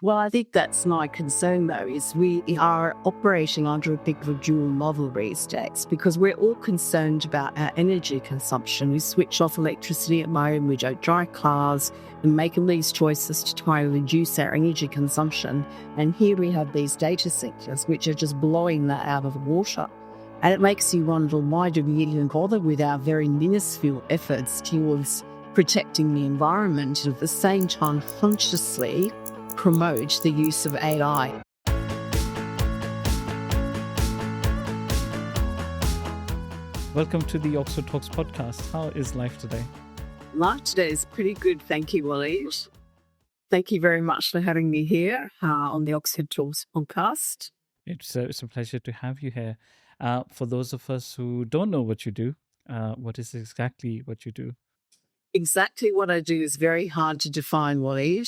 Well, I think that's my concern, though, is we are operating under a bit of a dual model these days because we're all concerned about our energy consumption. We switch off electricity at home, we don't drive cars, and making these choices to try and reduce our energy consumption. And here we have these data centers which are just blowing that out of the water. And it makes you wonder, why do we even bother with our very minuscule efforts towards protecting the environment and at the same time consciously promote the use of AI. Welcome to the Oxford Talks podcast. How is life today? Life today is pretty good, thank you, Wally. Thank you very much for having me here on the Oxford Talks podcast. It's a pleasure to have you here. For those of us who don't know what you do, what is exactly what you do? Exactly what I do is very hard to define, Wally.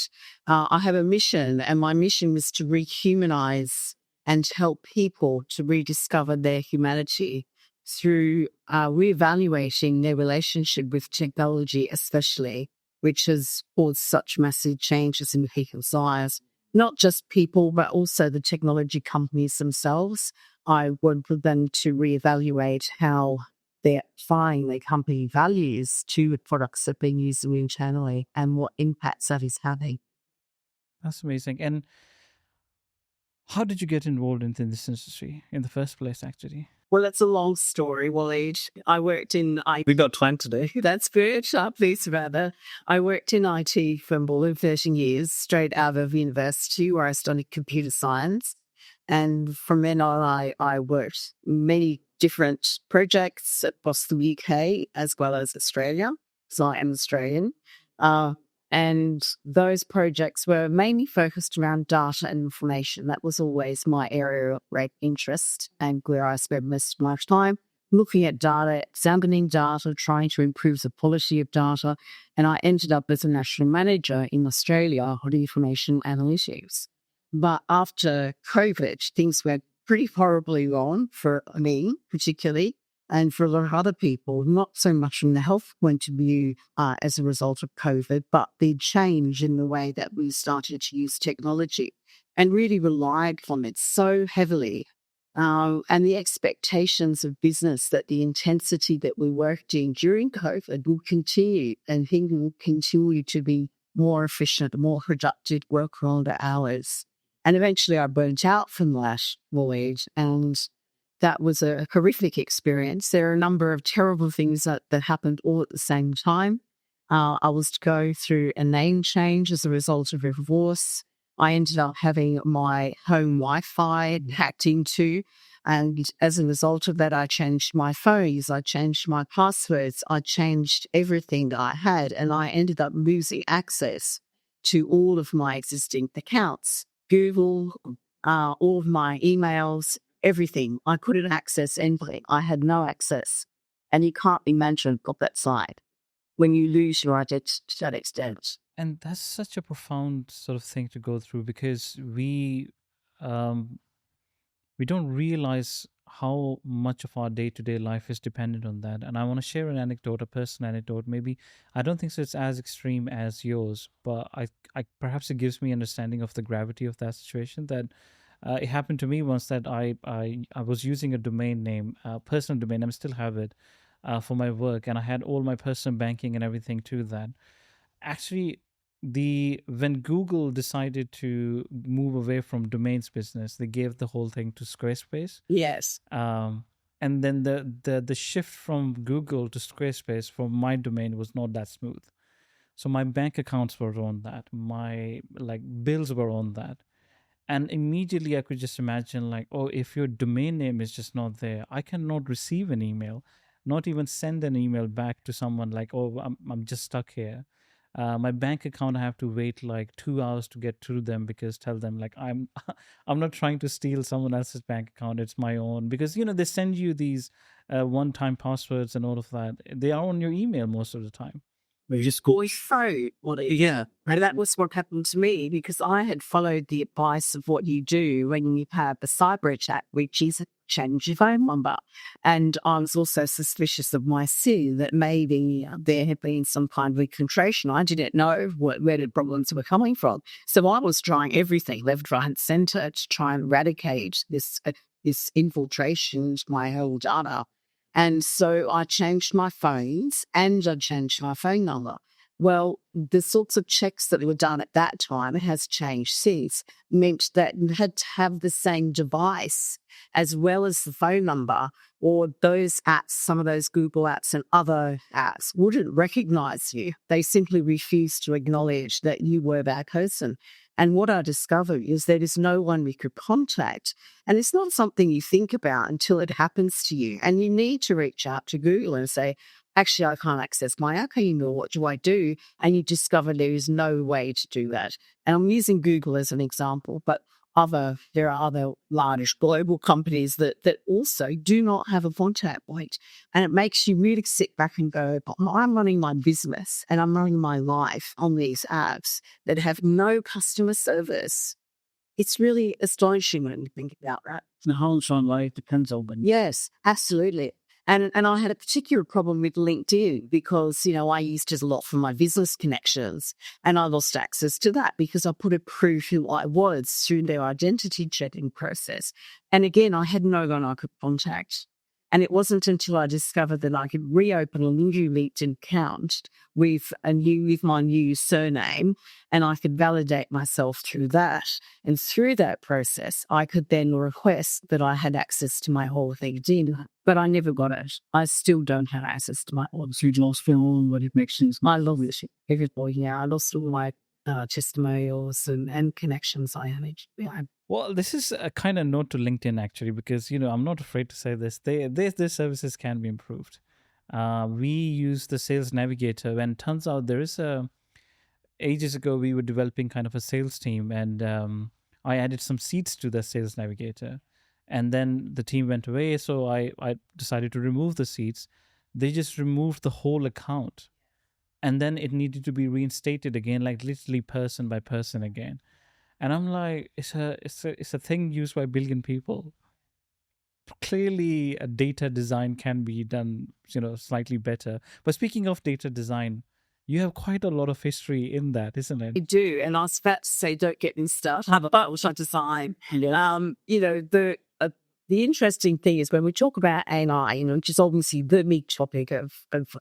I have a mission, and my mission is to rehumanize and help people to rediscover their humanity through reevaluating their relationship with technology, especially, which has caused such massive changes in people's lives. Not just people, but also the technology companies themselves. I want them to reevaluate how they're applying their company values to the products that are being used internally and what impacts that is having. That's amazing. And how did you get involved in this industry in the first place, actually? Well, that's a long story, Waleed. I worked in IT. We've got time today. That's good. Please, rather. I worked in IT for more than 13 years, straight out of university where I studied computer science. And from then on, I worked many different projects across the UK as well as Australia, so I am Australian. And those projects were mainly focused around data and information. That was always my area of great interest and where I spent most of my time looking at data, examining data, trying to improve the quality of data. And I ended up as a national manager in Australia on information analytics. But after COVID, things went pretty horribly wrong for me, particularly, and for a lot of other people, not so much from the health point of view as a result of COVID, but the change in the way that we started to use technology and really relied on it so heavily. And the expectations of business that the intensity that we worked in during COVID will continue, and things will continue to be more efficient, more productive, work longer hours. And eventually I burnt out from that voyage, and that was a horrific experience. There are a number of terrible things that happened all at the same time. I was to go through a name change as a result of a divorce. I ended up having my home Wi-Fi hacked into, and as a result of that, I changed my phones, I changed my passwords, I changed everything that I had, and I ended up losing access to all of my existing accounts. Google, all of my emails, everything. I couldn't access anything. I had no access. And you can't imagine of that side when you lose your identity to that extent. And that's such a profound sort of thing to go through because we don't realize how much of our day-to-day life is dependent on that. And I want to share an anecdote, a personal anecdote. Maybe I don't think so it's as extreme as yours, but I perhaps it gives me understanding of the gravity of that situation. That it happened to me once that I was using a domain name, personal domain. I still have it for my work, and I had all my personal banking and everything to that. Actually, when Google decided to move away from domains business, they gave the whole thing to Squarespace. Yes. And then the shift from Google to Squarespace for my domain was not that smooth. So my bank accounts were on that, my bills were on that. And immediately I could just imagine if your domain name is just not there, I cannot receive an email, not even send an email back to someone I'm just stuck here. My bank account, I have to wait 2 hours to get through them because tell them I'm I'm not trying to steal someone else's bank account, it's my own, because they send you these one-time passwords and all of that. They are on your email most of the time. We just go. Yeah. And that was what happened to me, because I had followed the advice of what you do when you have a cyber attack, which is change your phone number. And I was also suspicious of my SIM, that maybe there had been some kind of infiltration. I didn't know where the problems were coming from. So I was trying everything, left, right, and centre, to try and eradicate this infiltration into my whole data. And so I changed my phones and I changed my phone number. Well, the sorts of checks that were done at that time, it has changed since, meant that you had to have the same device as well as the phone number, or those apps, some of those Google apps and other apps wouldn't recognize you. They simply refused to acknowledge that you were that person. And what I discovered is there is no one we could contact. And it's not something you think about until it happens to you. And you need to reach out to Google and say, actually, I can't access my email. What do I do? And you discover there is no way to do that. And I'm using Google as an example, but there are other large global companies that also do not have a contact point. And it makes you really sit back and go, I'm running my business and I'm running my life on these apps that have no customer service. It's really astonishing when you think about that. The whole life depends on them. Yes, absolutely. And I had a particular problem with LinkedIn because, I used it a lot for my business connections, and I lost access to that because I put a proof who I was through their identity checking process. And again, I had no one I could contact. And it wasn't until I discovered that I could reopen a new LinkedIn account with my new surname, and I could validate myself through that. And through that process, I could then request that I had access to my whole LinkedIn, but I never got it. I still don't have access to my whole. So you lost film, what it makes sense. I lost it. I lost all my testimonials and connections I had. Yeah. Well, this is a kind of note to LinkedIn, actually, because, I'm not afraid to say this. Their services can be improved. We use the Sales Navigator, and turns out there is ages ago, we were developing kind of a sales team, and I added some seats to the Sales Navigator. And then the team went away, so I decided to remove the seats. They just removed the whole account. And then it needed to be reinstated again, like literally person by person again. And I'm like, it's a thing used by a billion people. Clearly, a data design can be done, slightly better. But speaking of data design, you have quite a lot of history in that, isn't it? I do, and I was about to say, don't get me started. Have a battle design. The interesting thing is when we talk about AI, which is obviously the big topic of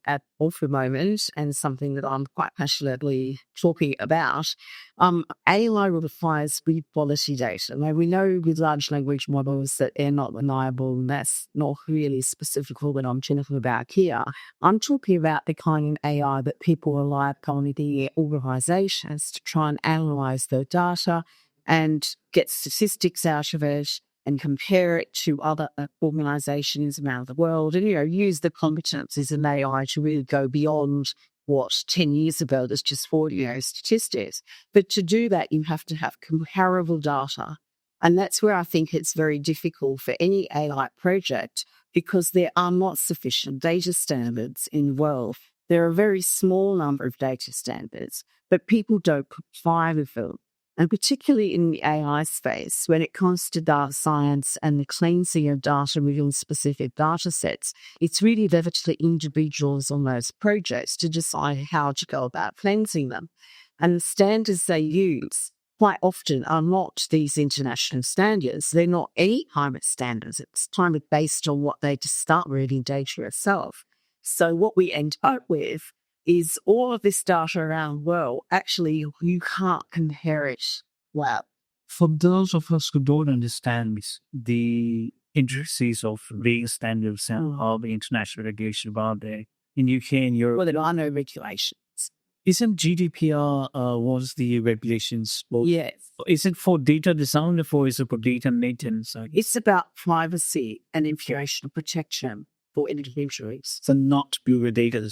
at the moment, and something that I'm quite passionately talking about. AI requires good quality data. Now, we know with large language models that they're not reliable, and that's not really specific for what I'm talking about here. I'm talking about the kind of AI that people rely upon in their organizations to try and analyze their data and get statistics out of it, and compare it to other organizations around the world, and, use the competencies in AI to really go beyond what 10 years ago was just for, statistics. But to do that, you have to have comparable data. And that's where I think it's very difficult for any AI project, because there are not sufficient data standards in the world. There are a very small number of data standards, but people don't comply with them. And particularly in the AI space, when it comes to data science and the cleansing of data within specific data sets, it's really left to individuals on those projects to decide how to go about cleansing them. And the standards they use quite often are not these international standards. They're not any climate standards. It's kind of based on what they just start reading data itself. So what we end up with is all of this data around the world, actually, you can't compare it well. For those of us who don't understand the intricacies of being standards and how the international regulation about there in UK and Europe. Well, there are no regulations. Isn't GDPR was the regulations? Yes. Is it for data design or is it for data maintenance? It's about privacy and information protection for individuals. So not pure data.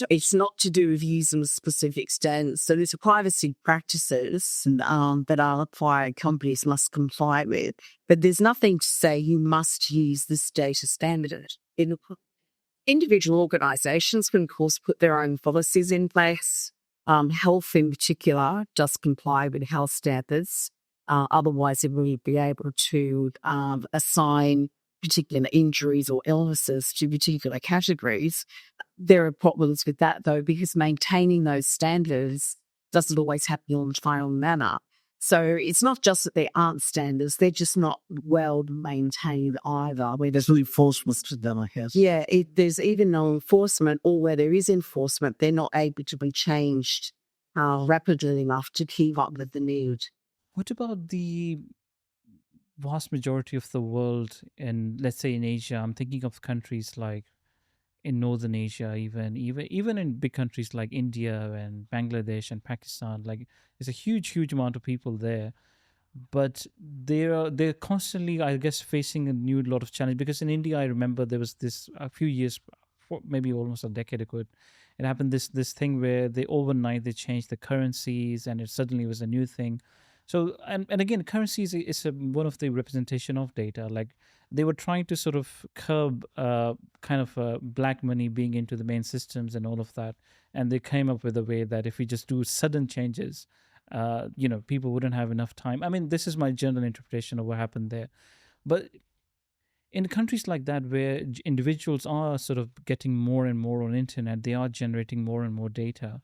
It's not to do with using specific standards. So there's privacy practices that our required companies must comply with. But there's nothing to say you must use this data standard. Individual organisations can, of course, put their own policies in place. Health, in particular, does comply with health standards. Otherwise, it will be able to assign particular injuries or illnesses to particular categories. There are problems with that, though, because maintaining those standards doesn't always happen in a timely manner. So it's not just that there aren't standards, they're just not well maintained either. There's no enforcement to them, I guess. Yeah, there's even no enforcement, or where there is enforcement, they're not able to be changed rapidly enough to keep up with the need. What about the vast majority of the world, and let's say in Asia? I'm thinking of countries like in Northern Asia, even in big countries like India and Bangladesh and Pakistan. Like, there's a huge amount of people there, but they're constantly, I guess, facing a new lot of challenge. Because in India, I remember there was this a few years, maybe almost a decade ago, it happened this thing where they overnight they changed the currencies, and it suddenly was a new thing. So and again, currencies is one of the representation of data. Like, they were trying to sort of curb kind of black money being into the main systems and all of that, and they came up with a way that if we just do sudden changes, people wouldn't have enough time. I mean, this is my general interpretation of what happened there. But in countries like that, where individuals are sort of getting more and more on internet, they are generating more and more data.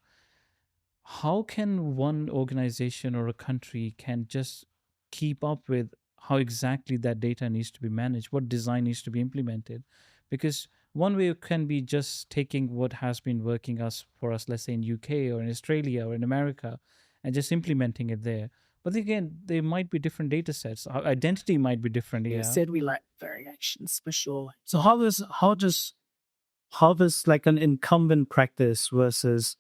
How can one organization or a country can just keep up with how exactly that data needs to be managed, what design needs to be implemented? Because one way can be just taking what has been working for us, let's say in UK or in Australia or in America, and just implementing it there. But again, there might be different data sets. Our identity might be different. Yeah. Said we like variations for sure. So how does like an incumbent practice versus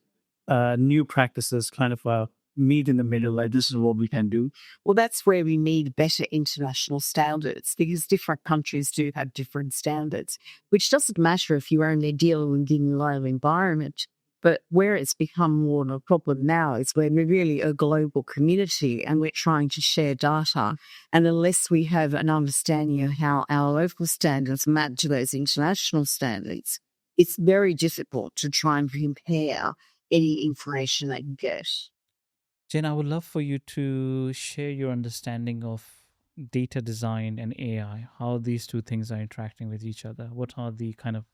new practices kind of meet in the middle? Like, this is what we can do. Well, that's where we need better international standards, because different countries do have different standards, which doesn't matter if you're only dealing in a local environment. But where it's become more of a problem now is when we're really a global community and we're trying to share data. And unless we have an understanding of how our local standards map to those international standards, it's very difficult to try and compare any information that you get. Jane, I would love for you to share your understanding of data design and AI, how these two things are interacting with each other. What are the kind of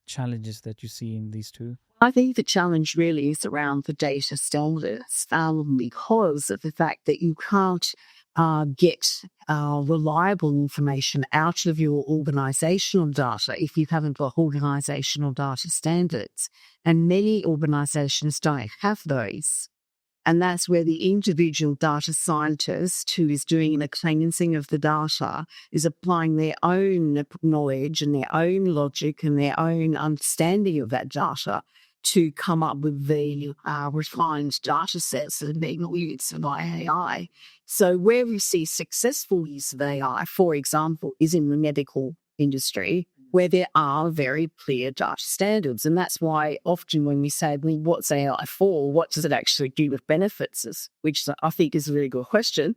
challenges that you see in these two? I think the challenge really is around the data standards, because of the fact that you can't get reliable information out of your organisational data if you haven't got organisational data standards. And many organisations don't have those. And that's where the individual data scientist who is doing the cleansing of the data is applying their own knowledge and their own logic and their own understanding of that data to come up with the refined data sets that are being used by AI. So where we see successful use of AI, for example, is in the medical industry, where there are very clear data standards. And that's why often when we say, well, what's AI for? What does it actually do with benefits? Which I think is a really good question.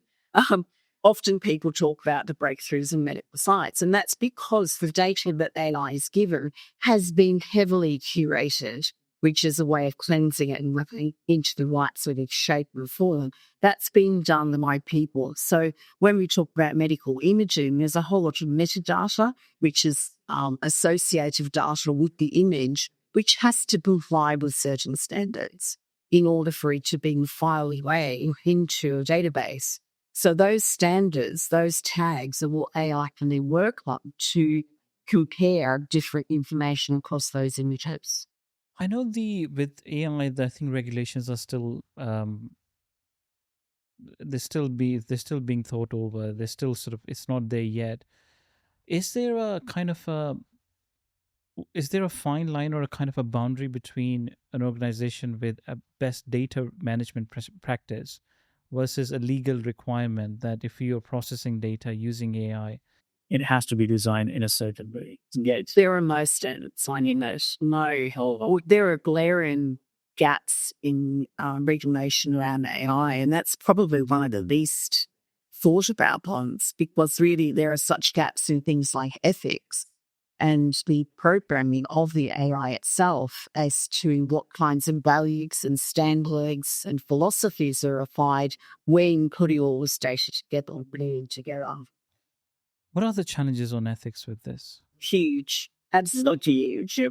Often people talk about the breakthroughs in medical science, and that's because the data that AI is given has been heavily curated, which is a way of cleansing it and ripping into the right sort of shape and form. That's been done by people. So when we talk about medical imaging, there's a whole lot of metadata, which is associative data with the image, which has to comply with certain standards in order for it to be filed away into a database. So those standards, those tags are what AI can then work on to compare different information across those images. I know with AI, I think regulations are still they're still being thought over. They're still sort of, it's not there yet. Is there a fine line or a kind of a boundary between an organization with a best data management practice versus a legal requirement that if you're processing data using AI, it has to be designed in a certain way? Yes. There are most standards signing this. No, there are glaring gaps in regulation around AI, and that's probably one of the least thought about ones, because really there are such gaps in things like ethics and the programming of the AI itself as to what kinds of values and standards and philosophies are applied when putting all this data together and putting it together. What are the challenges on ethics with this? Huge. Absolutely huge.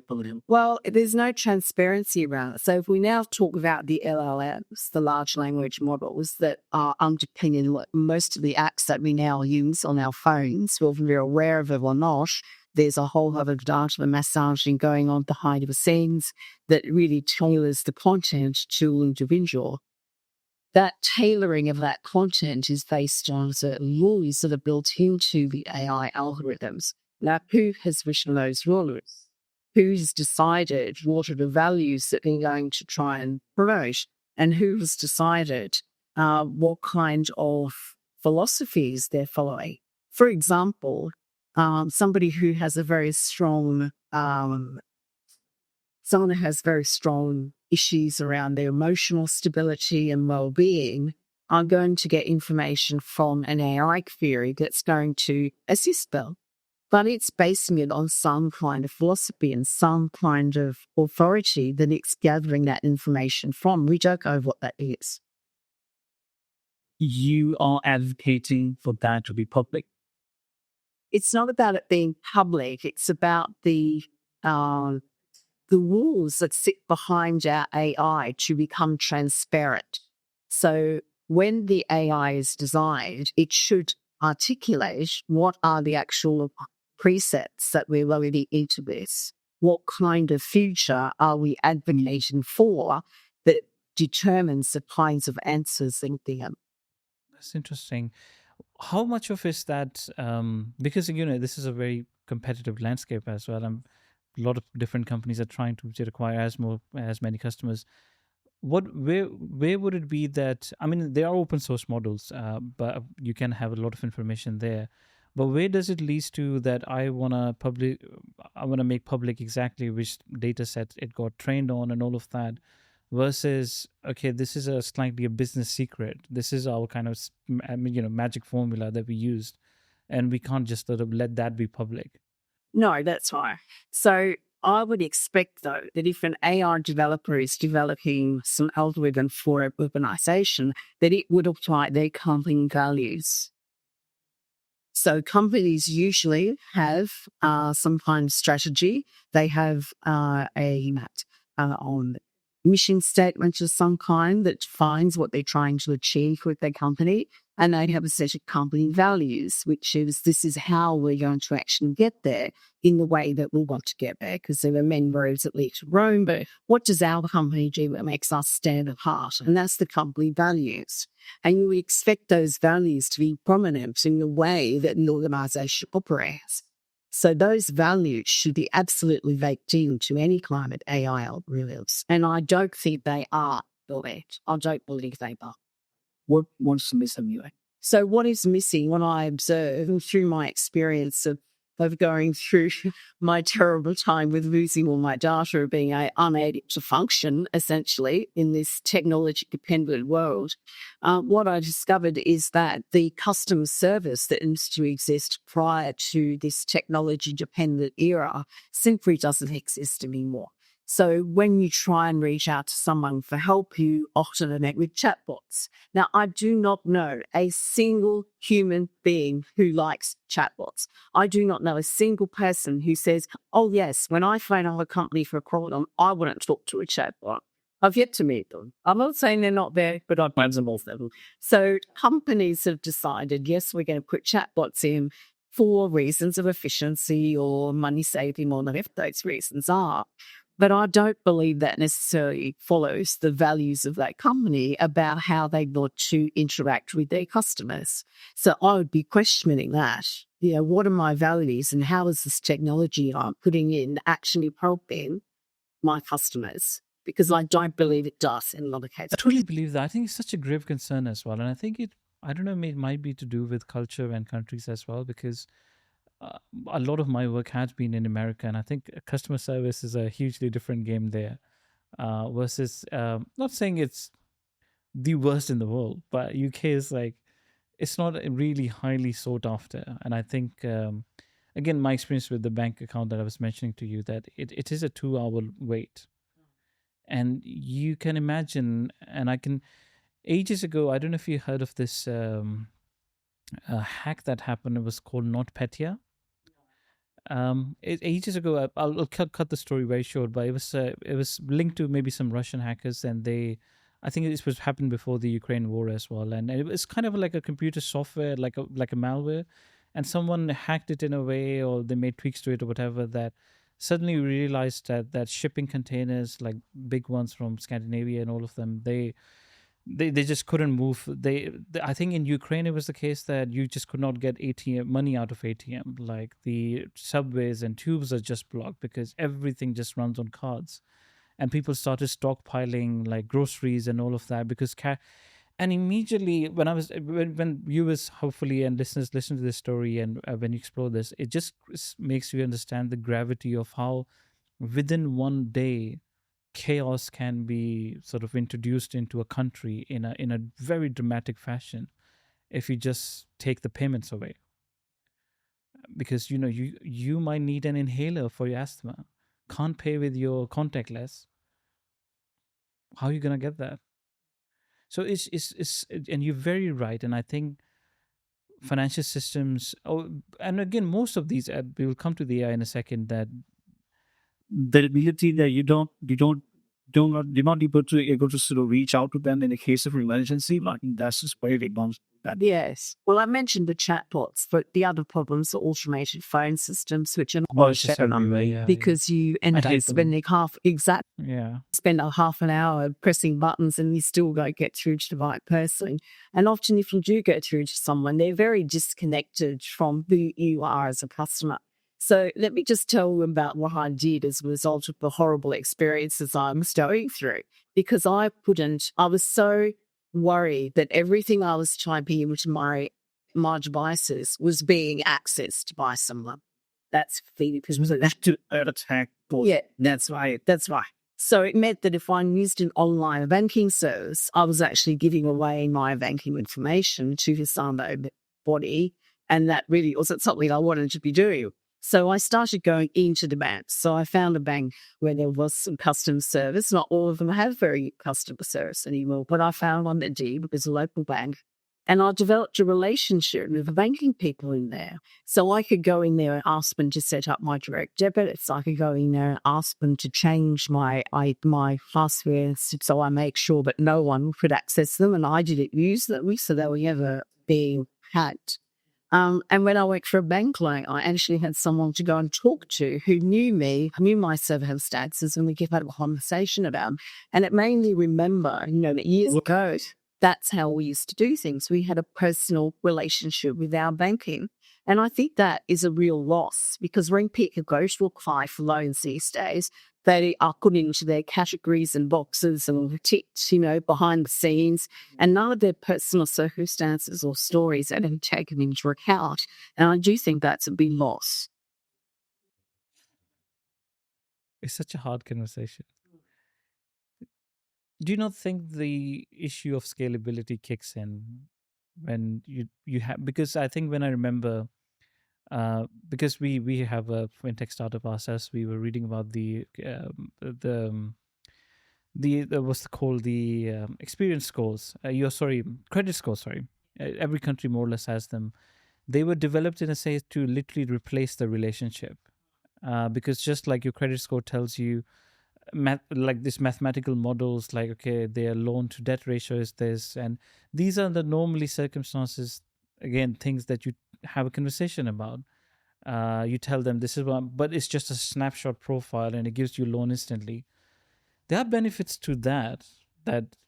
Well, there's no transparency around it. So if we now talk about the LLMs, the large language models that are underpinning most of the apps that we now use on our phones, whether we're aware of it or not, there's a whole lot of data massaging going on behind the scenes that really tailors the content to an individual. That tailoring of that content is based on certain rules that are built into the AI algorithms. Now, who has written those rules? Who's decided what are the values that they're going to try and promote? And who has decided what kind of philosophies they're following? For example, somebody who has a very strong someone who has very strong issues around their emotional stability and well-being are going to get information from an AI query that's going to assist them. But it's basing it on some kind of philosophy and some kind of authority that it's gathering that information from. We don't know what that is. You are advocating for that to be public. It's not about it being public. It's about the rules that sit behind our AI to become transparent. So when the AI is designed, it should articulate what are the actual presets that we're loading into this. What kind of future are we advocating for that determines the kinds of answers in them? That's interesting. How much of is that? Because this is a very competitive landscape as well. A lot of different companies are trying to acquire as many customers. Where would it be that, I mean, there are open source models, but you can have a lot of information there. But where does it lead to that I wanna make public exactly which data set it got trained on and all of that, versus okay, this is slightly a business secret. This is our kind of magic formula that we used, and we can't just sort of let that be public. No, that's right. So I would expect, though, that if an AI developer is developing some algorithm for a urbanization, that it would apply their company values. So companies usually have some kind of strategy. They have on mission statement of some kind that defines what they're trying to achieve with their company. And they have a set of company values, which is this is how we're going to actually get there in the way that we want to get there, because there are many roads that lead to Rome. But what does our company do that makes us stand apart? And that's the company values. And you would expect those values to be prominent in the way that an organization operates. So those values should be absolutely baked into any climate AI algorithms. And I don't think they are built. I don't believe they are. What's missing anyway? So what is missing, what I observe through my experience of going through my terrible time with losing all my data, being unable to function, essentially, in this technology-dependent world, what I discovered is that the customer service that used to exist prior to this technology-dependent era simply doesn't exist anymore. So when you try and reach out to someone for help, you often connect with chatbots. Now, I do not know a single human being who likes chatbots. I do not know a single person who says, oh, yes, when I phone our company for a problem, I wouldn't talk to a chatbot. I've yet to meet them. I'm not saying they're not there, but I've met them all. So companies have decided, yes, we're going to put chatbots in for reasons of efficiency or money saving, or whatever those reasons are. But I don't believe that necessarily follows the values of that company about how they want to interact with their customers. So I would be questioning that. What are my values and how is this technology I'm putting in actually helping my customers? Because I don't believe it does in a lot of cases. I totally believe that. I think it's such a grave concern as well. And I think I don't know, it might be to do with culture and countries as well, because a lot of my work has been in America, and I think customer service is a hugely different game there. Versus, not saying it's the worst in the world, but UK is like, it's not really highly sought after. And I think again, my experience with the bank account that I was mentioning to you, that it is a 2 hour wait. And you can imagine, and I can, ages ago, I don't know if you heard of this hack that happened. It was called NotPetya. Ages ago, I'll cut the story very short, but it was linked to maybe some Russian hackers, and I think this was happened before the Ukraine war as well, and it was kind of like a computer software, like a malware, and someone hacked it in a way, or they made tweaks to it or whatever, that suddenly realized that shipping containers, like big ones from Scandinavia and all of them, they just couldn't move. I think in Ukraine it was the case that you just could not get ATM money out of ATM. Like the subways and tubes are just blocked because everything just runs on cards, and people started stockpiling like groceries and all of that because and immediately when viewers hopefully and listeners listen to this story, and when you explore this, it just makes you understand the gravity of how within one day chaos can be sort of introduced into a country in a very dramatic fashion if you just take the payments away. Because you might need an inhaler for your asthma, can't pay with your contactless. How are you gonna get that? So it's and you're very right, and I think financial systems. Oh, and again, most of these, we will come to the AI in a second. That the ability that you're not able to sort of reach out to them in the case of emergency, I think that's just where it comes. Yes. Well, I mentioned the chatbots, but the other problems are automated phone systems, which are Well, it's just everywhere, yeah. because you end I up hate them. spending spend a half an hour pressing buttons and you still don't get through to the right person. And often if you do get through to someone, they're very disconnected from who you are as a customer. So let me just tell you about what I did as a result of the horrible experiences I was going through, because I was so worried that everything I was typing into my devices was being accessed by someone. That's because it was an attack. Yeah, that's right. So it meant that if I used an online banking service, I was actually giving away my banking information to his unknown body, and that really wasn't something I wanted to be doing. So I started going into the banks. So I found a bank where there was some customer service. Not all of them have very customer service anymore, but I found one that did. It was a local bank. And I developed a relationship with the banking people in there. So I could go in there and ask them to set up my direct debits. I could go in there and ask them to change my passwords so I make sure that no one could access them, and I didn't use them, so they were never being hacked. And when I worked for a bank loan, I actually had someone to go and talk to who knew me, knew my circumstances, and we kept having a conversation about them. And it made me remember, that years ago, that's how we used to do things. We had a personal relationship with our banking. And I think that is a real loss, because when people go to apply for loans these days, they are put into their categories and boxes and ticked, behind the scenes, and none of their personal circumstances or stories are taken into account. And I do think that's a big loss. it's such a hard conversation. Do you not think the issue of scalability kicks in when you have, because I think when I remember, because we have a fintech startup ourselves, we were reading about the what's called the experience scores. Credit scores. Sorry, every country more or less has them. They were developed in a sense to literally replace the relationship, because just like your credit score tells you, like this mathematical models, like, okay, their loan to debt ratio is this, and these are the normally circumstances, again, things that you have a conversation about. You tell them this is what, but it's just a snapshot profile and it gives you loan instantly. There are benefits to that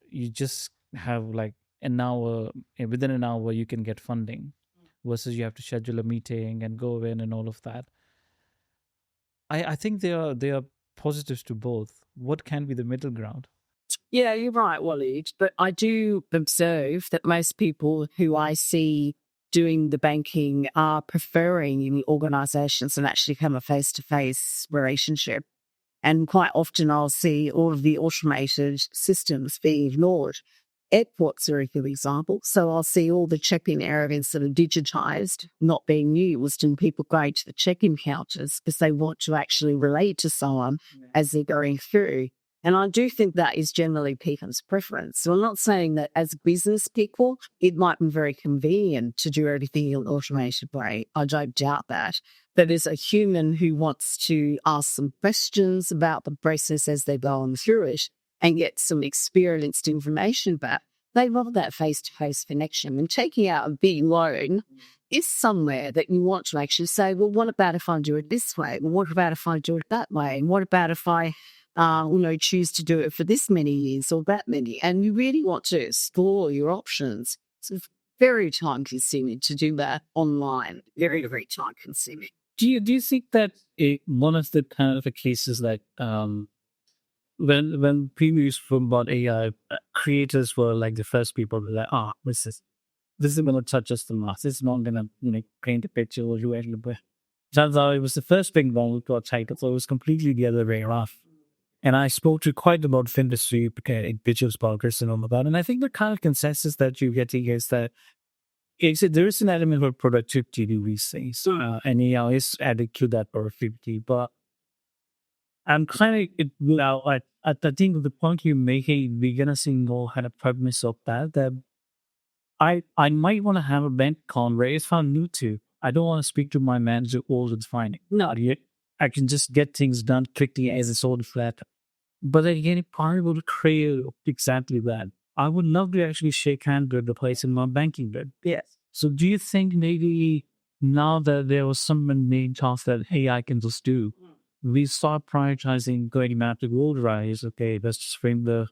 you just have like an hour, within an hour you can get funding, versus you have to schedule a meeting and go in and all of that. I think there are positives to both. What can be the middle ground? Yeah, you're right, Waleed. But I do observe that most people who I see doing the banking are preferring organisations and actually have a face-to-face relationship. And quite often I'll see all of the automated systems being ignored. Airports are a good example. So I'll see all the check-in areas that are digitized, not being used, and people going to the check-in counters because they want to actually relate to someone as they're going through. And I do think that is generally people's preference. So I'm not saying that as business people, it might be very convenient to do everything in an automated way. I don't doubt that. But as a human who wants to ask some questions about the process as they're going through it and get some experienced information back, they love that face-to-face connection. And taking out a big loan is somewhere that you want to actually say, well, what about if I do it this way? Well, what about if I do it that way? And what about if I choose to do it for this many years or that many? And you really want to explore your options. It's very time consuming to do that online. Very, very time consuming. Do you think that one of the kind of the cases that when people used to talk about AI, creators were like the first people to be like, this is going to touch us the most. It's not going to paint a picture or do anything. But turns out it was the first big one that got taken, so it was completely the other way around. And I spoke to quite a lot of industry individuals about this and all of that. And I think the kind of consensus that you're getting is that there is an element of productivity to these things. And AI is added to that productivity. But I'm kind of, I think the point you're making, we're going to see more kind of premise of that I might want to have a bank account where if I'm new to, I don't want to speak to my manager all the time. No, I can just get things done quickly as a sort of flat. But again, if I'm able to create exactly that, I would love to actually shake hands with the place in my banking bit. Yes. So do you think maybe now that there was some main task that AI can just do, we start prioritizing going back to gold rise? Okay, let's just bring the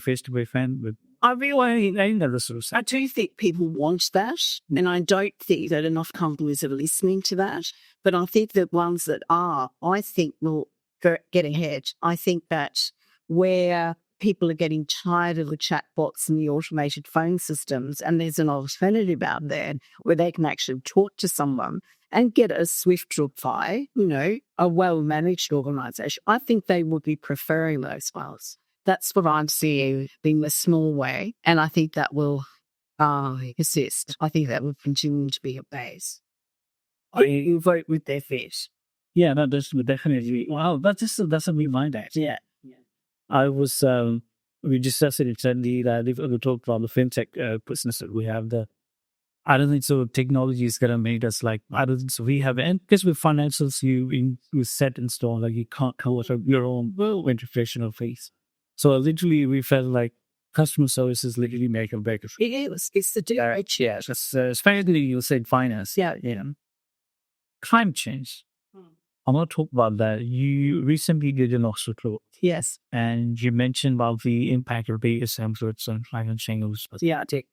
face-to-face fan with. I do think people want that, and I don't think that enough companies are listening to that. But I think that ones that are, I think will get ahead. I think that where people are getting tired of the chatbots and the automated phone systems, and there's an alternative out there where they can actually talk to someone and get a swift reply, a well-managed organization, I think they would be preferring those files. That's what I'm seeing in a small way, and I think that will persist. I think that will continue to be a base. You vote with their feet. Yeah, no, that's definitely. Wow, that's a new mind actually. Yeah. I was we discussed it recently that if we talk about the fintech business that we have, I don't think so. Technology is gonna make us like, I don't think so. We have, and because with financials, you set in stone, like you can't come up your own interpretational face. So literally, we felt like customer services literally make a break. It's the direct. Yeah, especially you said finance. Yeah. Climate change. I'm going to talk about that. You recently did an Oxford report. Yes. And you mentioned about the impact of data centers on climate change. Yeah, I did.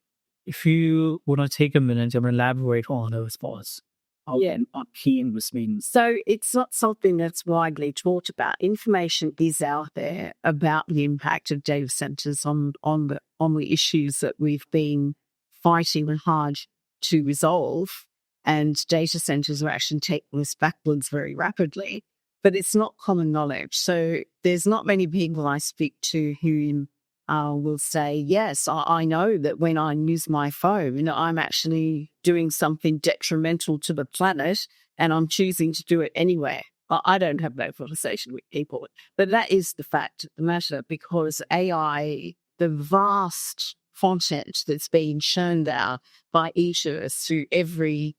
If you want to take a minute and elaborate on those thoughts. I'm keen with me. So it's not something that's widely talked about. Information is out there about the impact of data centers on the issues that we've been fighting hard to resolve. And data centers are actually taking us backwards very rapidly. But it's not common knowledge. So there's not many people I speak to who will say, yes, I know that when I use my phone, I'm actually doing something detrimental to the planet and I'm choosing to do it anyway. I don't have that conversation with people. But that is the fact of the matter, because AI, the vast content that's being churned out by each of us through every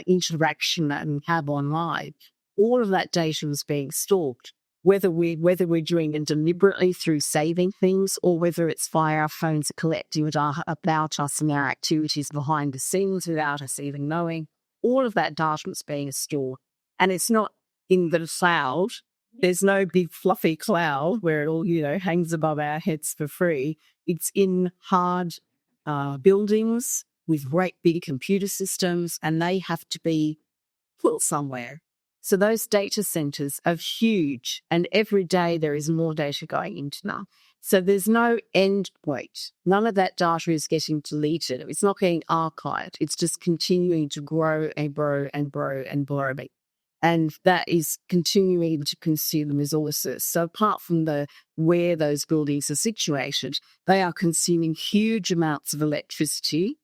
interaction that we have online, all of that data is being stored. Whether we're doing it deliberately through saving things, or whether it's via our phones collecting about us and our activities behind the scenes without us even knowing, all of that data is being stored. And it's not in the cloud. There's no big fluffy cloud where it all, hangs above our heads for free. It's in hard buildings with great big computer systems, and they have to be put somewhere. So those data centers are huge, and every day there is more data going into them. So there's no end point. None of that data is getting deleted. It's not getting archived. It's just continuing to grow and grow and grow and grow. And that is continuing to consume resources. So apart from where those buildings are situated, they are consuming huge amounts of electricity,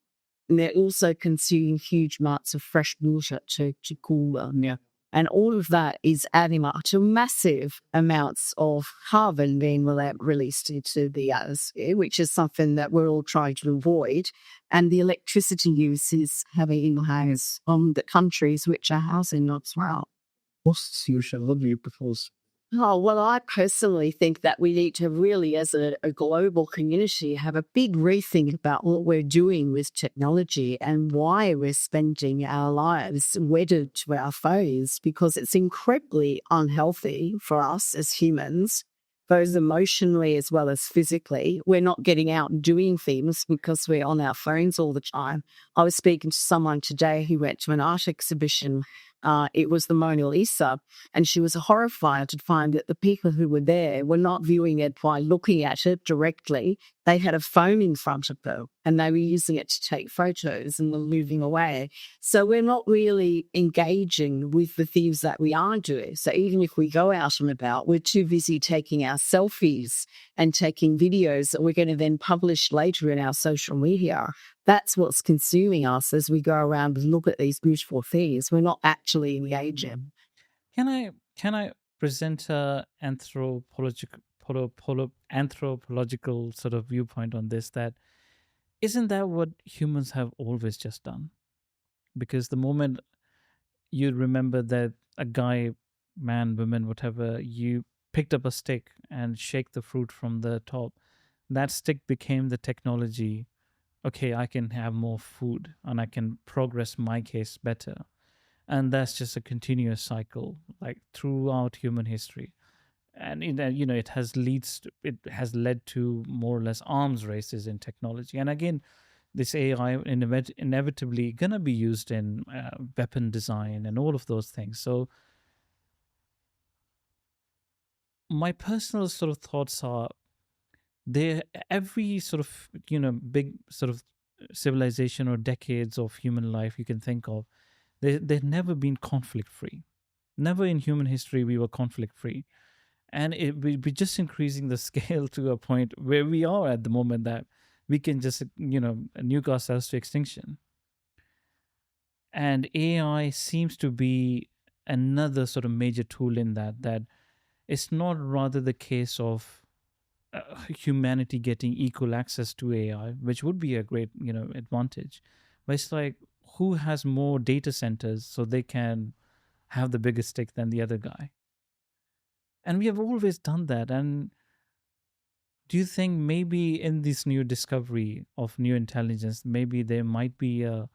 and they're also consuming huge amounts of fresh water to cool them. Yeah. And all of that is adding up to massive amounts of carbon being released into the atmosphere, which is something that we're all trying to avoid. And the electricity use is having impacts on the countries which are housing as well. What's the solution? What do you propose? Oh, well, I personally think that we need to really, as a global community, have a big rethink about what we're doing with technology and why we're spending our lives wedded to our phones, because it's incredibly unhealthy for us as humans, both emotionally as well as physically. We're not getting out and doing things because we're on our phones all the time. I was speaking to someone today who went to an art exhibition. It was the Mona Lisa, and she was horrified to find that the people who were there were not viewing it by looking at it directly. They had a phone in front of them, and they were using it to take photos and were moving away. So we're not really engaging with the things that we are doing. So even if we go out and about, we're too busy taking our selfies and taking videos that we're going to then publish later in our social media. That's what's consuming us as we go around and look at these beautiful things. We're not actually engaging. Can I present a anthropological sort of viewpoint on this? That isn't that what humans have always just done? Because the moment you remember that a guy, man, woman, whatever, you picked up a stick and shake the fruit from the top, that stick became the technology. Okay, I can have more food and I can progress my case better. And that's just a continuous cycle, like throughout human history. And it has led to more or less arms races in technology. And again, this AI inevitably gonna be used in weapon design and all of those things. So my personal sort of thoughts are, there every sort of big sort of civilization or decades of human life you can think of, they've never been conflict free. Never in human history we were conflict free. And we're just increasing the scale to a point where we are at the moment that we can just nuke ourselves to extinction. And AI seems to be another sort of major tool in that it's not rather the case of humanity getting equal access to AI, which would be a great advantage, but it's like, who has more data centers so they can have the biggest stick than the other guy? And we have always done that. And do you think maybe in this new discovery of new intelligence, maybe there might be an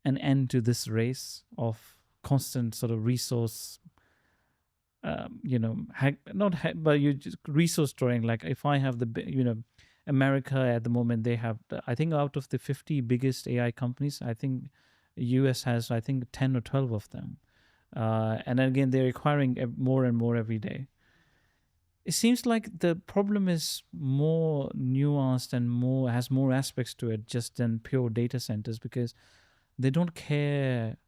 end to this race of constant sort of resource, but you just resource storing? Like if I have America at the moment, they have, I think out of the 50 biggest AI companies, I think US has, I think 10 or 12 of them. And again, they're acquiring more and more every day. It seems like the problem is more nuanced and has more aspects to it just than pure data centers, because they don't care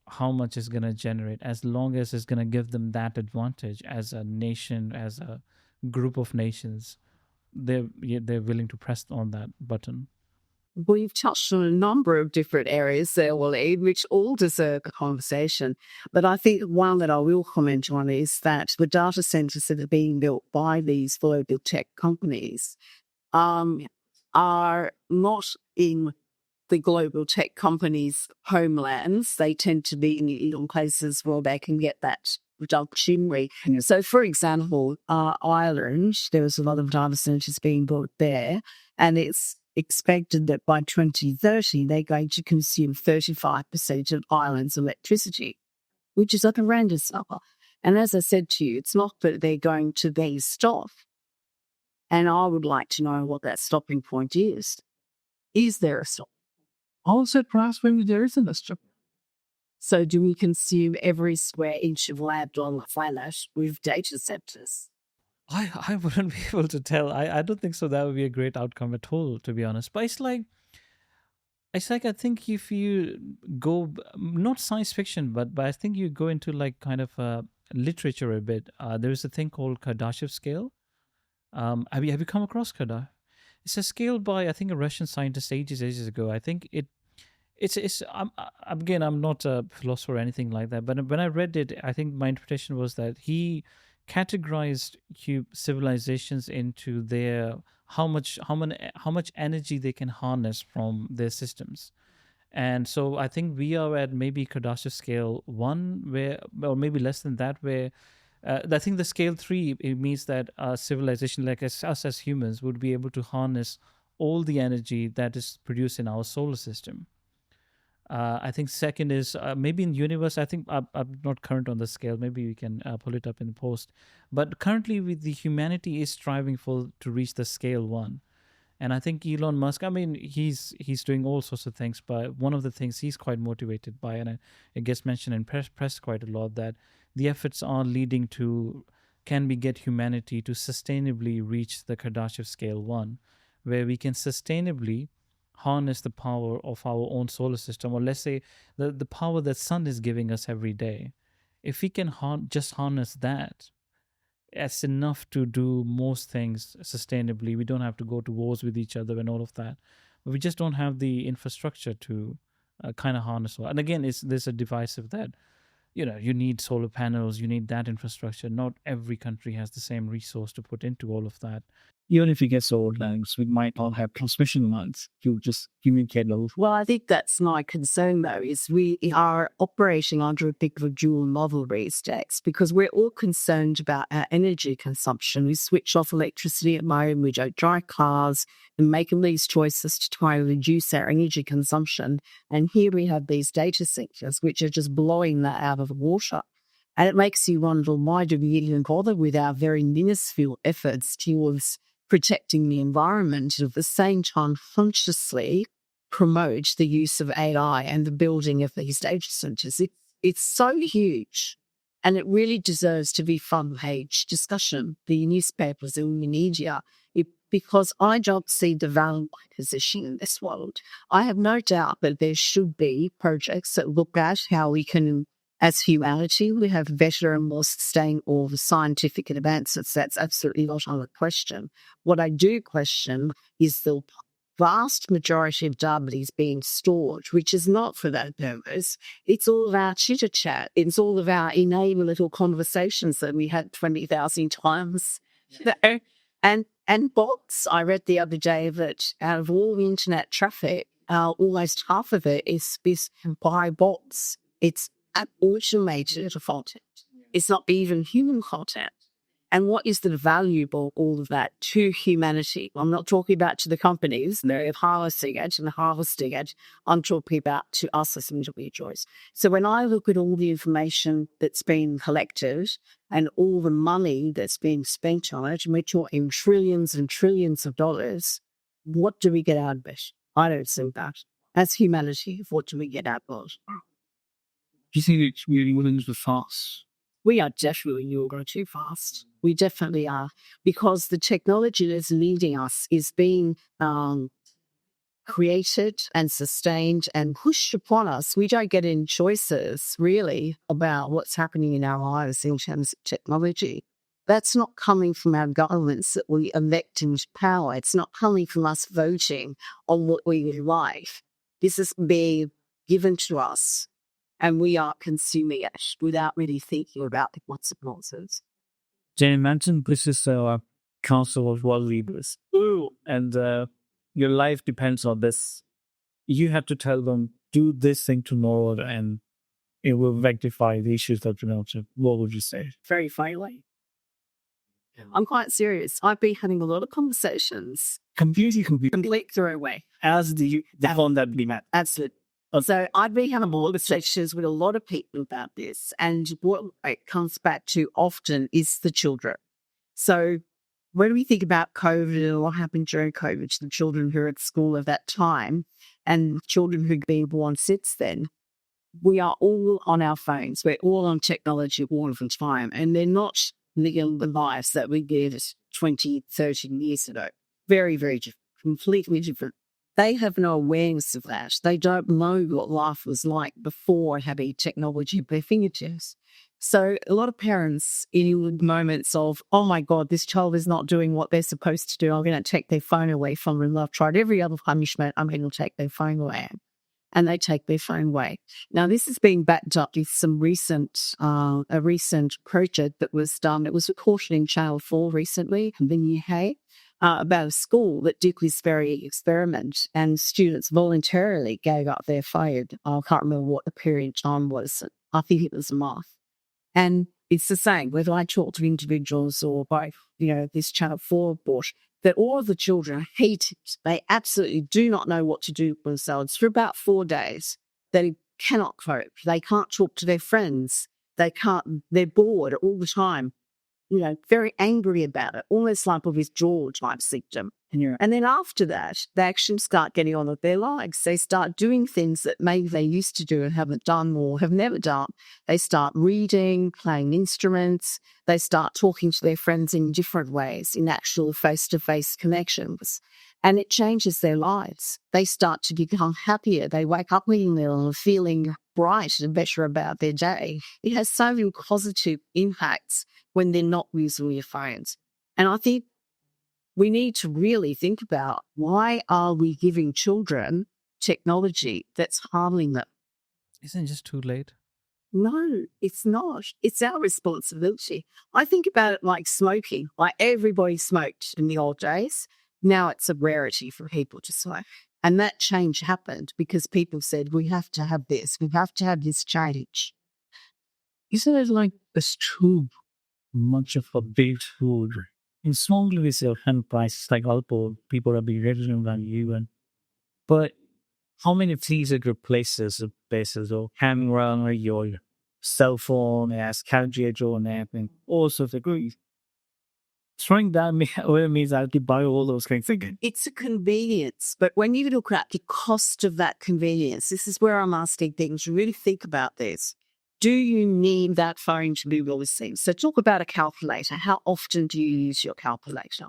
how much it's going to generate as long as it's going to give them that advantage as a nation, as a group of nations. They're willing to press on that button. We've touched on a number of different areas there, Waleed, which all deserve a conversation. But I think one that I will comment on is that the data centers that are being built by these global tech companies are not in the global tech companies' homelands. They tend to be in places where they can get that reduction rate. So, for example, Ireland, there was a lot of data centers being built there, and it's expected that by 2030, they're going to consume 35% of Ireland's electricity, which is a horrendous number. And as I said to you, it's not that they're going to be stop. And I would like to know what that stopping point is. Is there a stop? Also, perhaps maybe there isn't a stop. So do we consume every square inch of land on the planet with data centers? I wouldn't be able to tell. I don't think so. That would be a great outcome at all, to be honest. But it's like, It's like, I think if you go, not science fiction, but I think you go into like kind of literature a bit. There's a thing called Kardashev scale. Have you come across Kardashev? It's a scale by, I think, a Russian scientist ages ago. I think it's again, I'm not a philosopher or anything like that, but when I read it, I think my interpretation was that he categorized civilizations into their how much energy they can harness from their systems. And so I think we are at maybe Kardashev scale 1, where, or maybe less than that, where I think the scale 3, it means that a civilization like us as humans would be able to harness all the energy that is produced in our solar system. I think second is maybe in universe. I think I'm not current on the scale. Maybe we can pull it up in the post. But currently, with the humanity is striving for to reach the scale 1. And I think Elon Musk, I mean, he's doing all sorts of things, but one of the things he's quite motivated by, and it gets mentioned in press quite a lot, that the efforts are leading to, can we get humanity to sustainably reach the Kardashev scale 1, where we can sustainably harness the power of our own solar system, or let's say the power that sun is giving us every day. If we can just harness that, it's enough to do most things sustainably. We don't have to go to wars with each other and all of that. But we just don't have the infrastructure to kind of harness all. And again, there's a divisive that, you need solar panels, you need that infrastructure. Not every country has the same resource to put into all of that. Even if you get solar lines, we might all have transmission lines to just communicate those. Well, I think that's my concern, though, is we are operating under a bit of a dual model these days, because we're all concerned about our energy consumption. We switch off electricity at home, we don't drive cars, and making these choices to try and reduce our energy consumption. And here we have these data centers, which are just blowing that out of the water. And it makes you wonder, why do we even bother with our very minuscule efforts towards protecting the environment, and at the same time consciously promote the use of AI and the building of these data centers? It's so huge, and it really deserves to be front-page discussion, the newspapers and the media, because I don't see the value position in this world. I have no doubt that there should be projects that look at how we can, as humanity, we have better and more sustainable scientific advances. That's absolutely not on the question. What I do question is the vast majority of data that is being stored, which is not for that purpose. It's all of our chitter-chat. It's all of our inane little conversations that we had 20,000 times. Yeah. And bots. I read the other day that out of all the internet traffic, almost half of it is by bots. It's automated content. It's not even human content. And what is the value of all of that to humanity? I'm not talking about to the companies. They're harvesting it. I'm talking about to us as individuals. So when I look at all the information that's been collected and all the money that's being spent on it, and we're talking trillions and trillions of dollars, what do we get out of it? I don't see that. As humanity, what do we get out of it? Do you think it's really willing to fast? We are definitely going too fast. We definitely are, because the technology that's leading us is being created and sustained and pushed upon us. We don't get any choices, really, about what's happening in our lives in terms of technology. That's not coming from our governments that we elect into power. It's not coming from us voting on what we would like. This is being given to us, and we are consuming it without really thinking about the consequences. Jane mentioned this is a council of world leaders. And your life depends on this. You have to tell them, do this thing tomorrow, and it will rectify the issues that you mentioned. What would you say? Very finely. I'm quite serious. I've been having a lot of conversations. Complete throwaway. As the one that we met. Absolutely. So I've been having conversations with a lot of people about this, and what it comes back to often is the children. So when we think about COVID and what happened during COVID to the children who are at school at that time and children who've been born since then, we are all on our phones. We're all on technology all of the time, and they're not living the lives that we did 20, 30 years ago. Very, very different, completely different. They have no awareness of that. They don't know what life was like before having technology at their fingertips. So a lot of parents in moments of, oh my God, this child is not doing what they're supposed to do. I'm going to take their phone away from them. I've tried every other punishment. I'm going to take their phone away. And they take their phone away. Now, this is being backed up with some a recent project that was done. It was recorded in Channel 4 recently in the UK about a school that did this very experiment, and students voluntarily gave up their phone. I can't remember what the period time was. I think it was math. And it's the same, whether I talk to individuals or by, this Channel 4 bought, that all of the children hate it. They absolutely do not know what to do with themselves for about 4 days. They cannot cope. They can't talk to their friends. They're bored all the time, very angry about it, almost like a withdrawal type symptom. And then after that, they actually start getting on with their lives. They start doing things that maybe they used to do and haven't done or have never done. They start reading, playing instruments. They start talking to their friends in different ways, in actual face-to-face connections. And it changes their lives. They start to become happier. They wake up feeling bright and better about their day. It has so many positive impacts when they're not using their phones. And I think we need to really think about, why are we giving children technology that's harming them? Isn't it just too late? No, it's not. It's our responsibility. I think about it like smoking. Like, everybody smoked in the old days. Now it's a rarity for people to smoke. And that change happened because people said, we have to have this. We have to have this change. Isn't it like it's too much of a big food? In small resale hand prices like Alpo, people are being ready value, but how many of these it replaces bases or camera or your cell phone as calculator and everything, all sorts of things. Throwing that away means I have to buy all those things again. It's a convenience, but when you look at the cost of that convenience, this is where I'm asking things. Really think about this. Do you need that phone to be really seen? So talk about a calculator. How often do you use your calculator?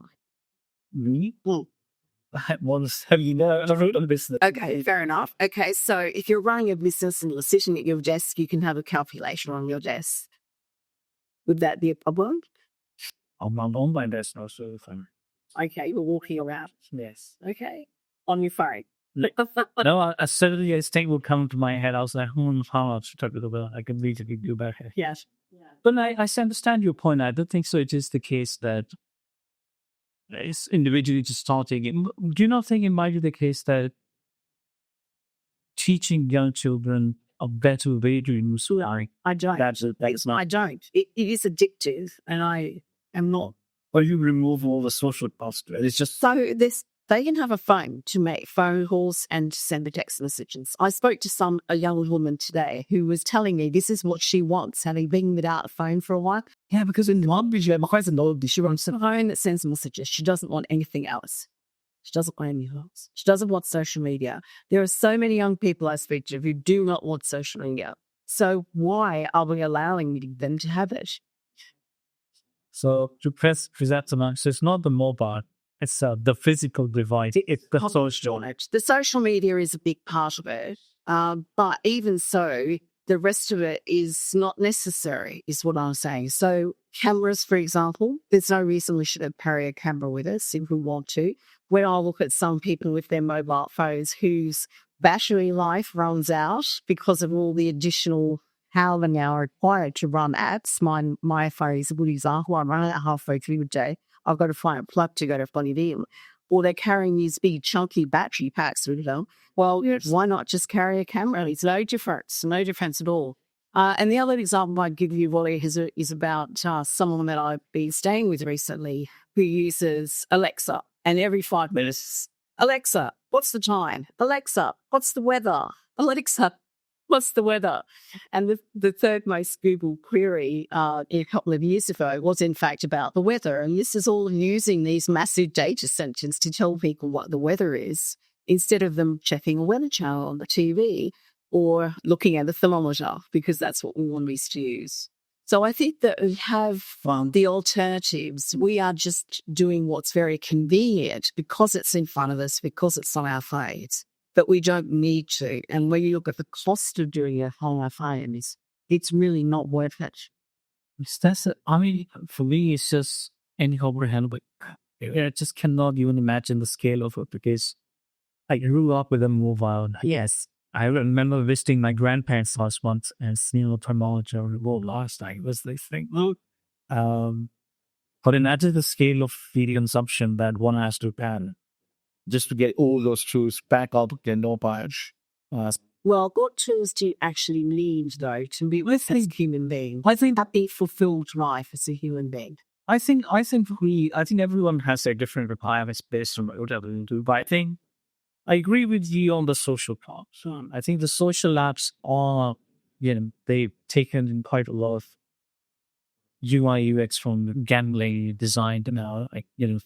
Me? Well, once have you know, I wrote on business. Okay, fair enough. Okay, so if you're running a business and you're sitting at your desk, you can have a calculator on your desk. Would that be a problem? I'm on my desk now, so fine. Okay, you're walking around. Yes. Okay, on your phone. No, suddenly a thing will come to my head. I was like, how much to talk about? I can immediately do better. Yes. Yeah. But I understand your point. I don't think so. It is the case that it's individually just starting. Do you not think it might be the case that teaching young children a better way to use AI? I don't. That's not. I don't. It is addictive, and I am not. Or you remove all the social cost. It's just So they can have a phone to make phone calls and to send the text messages. I spoke to a young woman today who was telling me this is what she wants, having been without a phone for a while. Yeah, because in one video, she wants a phone that sends messages. She doesn't want anything else. She doesn't want anything else. She doesn't want social media. There are so many young people I speak to who do not want social media. So why are we allowing them to have it? so to present them. So it's not the mobile. It's the physical device. It's the social. The social media is a big part of it. But even so, the rest of it is not necessary, is what I'm saying. So cameras, for example, there's no reason we shouldn't carry a camera with us if we want to. When I look at some people with their mobile phones whose battery life runs out because of all the additional however now required to run apps. My phone is a good example. I run it halfway through the day. I've got to find a plug to go to plug it in. Or they're carrying these big chunky battery packs with them. Well, why not just carry a camera? It's no difference at all. And the other example I'd give you, Wally, is about someone that I've been staying with recently who uses Alexa. And every 5 minutes, Alexa, what's the time? Alexa, what's the weather? Alexa, what's the weather? And the third most Googled query a couple of years ago was, in fact, about the weather. And this is all using these massive data centers to tell people what the weather is, instead of them checking a weather channel on the TV or looking at the thermometer, because that's what we want us to use. So I think that we have the alternatives. We are just doing what's very convenient because it's in front of us, because it's on our phones, but we don't need to. And when you look at the cost of doing it on our phones, it's really not worth it. I mean, for me, it's just incomprehensible. I just cannot even imagine the scale of it because I grew up with a mobile. Yes. I remember visiting my grandparents' house once and seeing a thermometer on the wall last night. Was this thing? But imagine the scale of feed consumption that one has to plan just to get all those tools back up again, no patch. Well, what tools do you actually need, though, to be with as a human being? I think Happy, fulfilled life as a human being. I think everyone has their different requirements based on whatever they do. But I agree with you on the social part. I think the social apps are, they've taken quite a lot of UI UX from gambling design now.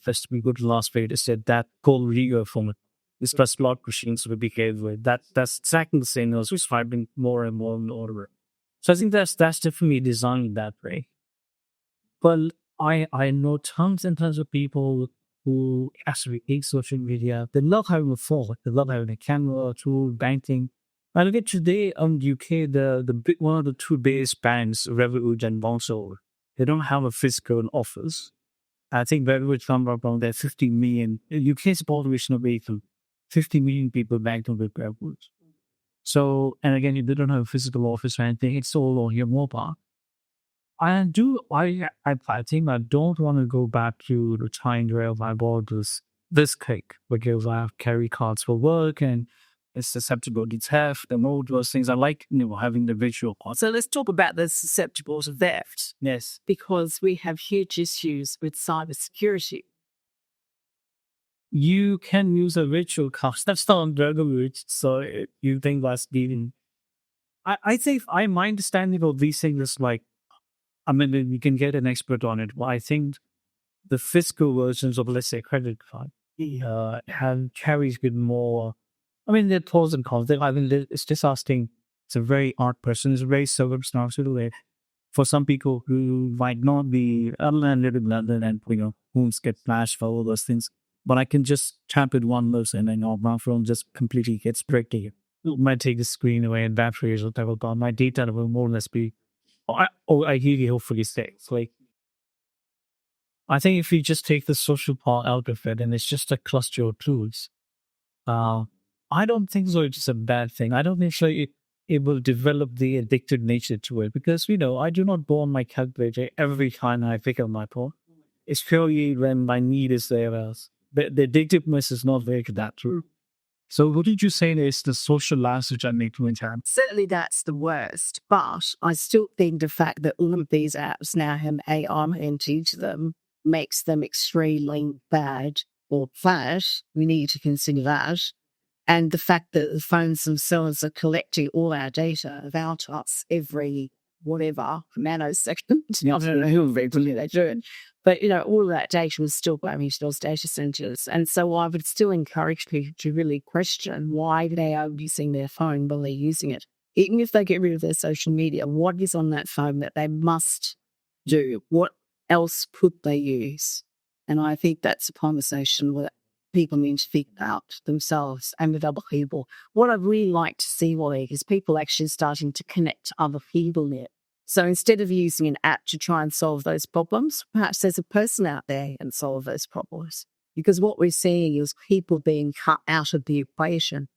First we go to Las Vegas, said that whole rigor from this plus slot machines we behave with. That's exactly the same as we're striving more and more in order. So I think that's definitely designed that way. But I know tons and tons of people who actually hate social media. They love having a phone. They love having a camera, tool, banking. And look at today UK, one of the two biggest banks, Revolut and Bonso, they don't have a physical office. I think Revolut come around there 50 million. UK's population of 50 million people banked with Revolut. So, and again, you don't have a physical office or anything. It's all on your mobile. I think I don't want to go back to the time where I bought this cake because I have carry cards for work and it's susceptible to theft and all those things. I like having the visual part. So let's talk about the susceptible to theft. Yes. Because we have huge issues with cybersecurity. You can use a virtual card. That's not on Revolut, so you think that's being... I think my understanding of these things is like, I mean, you can get an expert on it, but I think the physical versions of, let's say, credit card carries with more. I mean, there are pros and cons. I mean, it's just asking. It's a very art person. It's a very circumstantial way. For some people who might not be live in London and homes get flashed for all those things, but I can just tap it one motion and my phone just completely gets bricky. It might take the screen away and batteries or whatever, but my data will more or less be. I really hopefully stay. It's like, I think if you just take the social part out of it and it's just a cluster of tools, I don't think so it's a bad thing. I don't think so it will develop the addictive nature to it because, I do not burn my calculator every time I pick up my phone. It's purely when my need is there else. The addictiveness is not very that true. So what did you say is the social lives which I make to time? Certainly that's the worst, but I still think the fact that all of these apps now have AI into them makes them extremely bad or bad. We need to consider that. And the fact that the phones themselves are collecting all our data about us every nanosecond. I don't know who regularly they're doing. But, all of that data was still going into those data centers. And so I would still encourage people to really question why they are using their phone while they're using it. Even if they get rid of their social media, what is on that phone that they must do? What else could they use? And I think that's a conversation that people need to figure out themselves and with other people. What I'd really like to see, Wally, is people actually starting to connect to other people there. So instead of using an app to try and solve those problems, perhaps there's a person out there and solve those problems. Because what we're seeing is people being cut out of the equation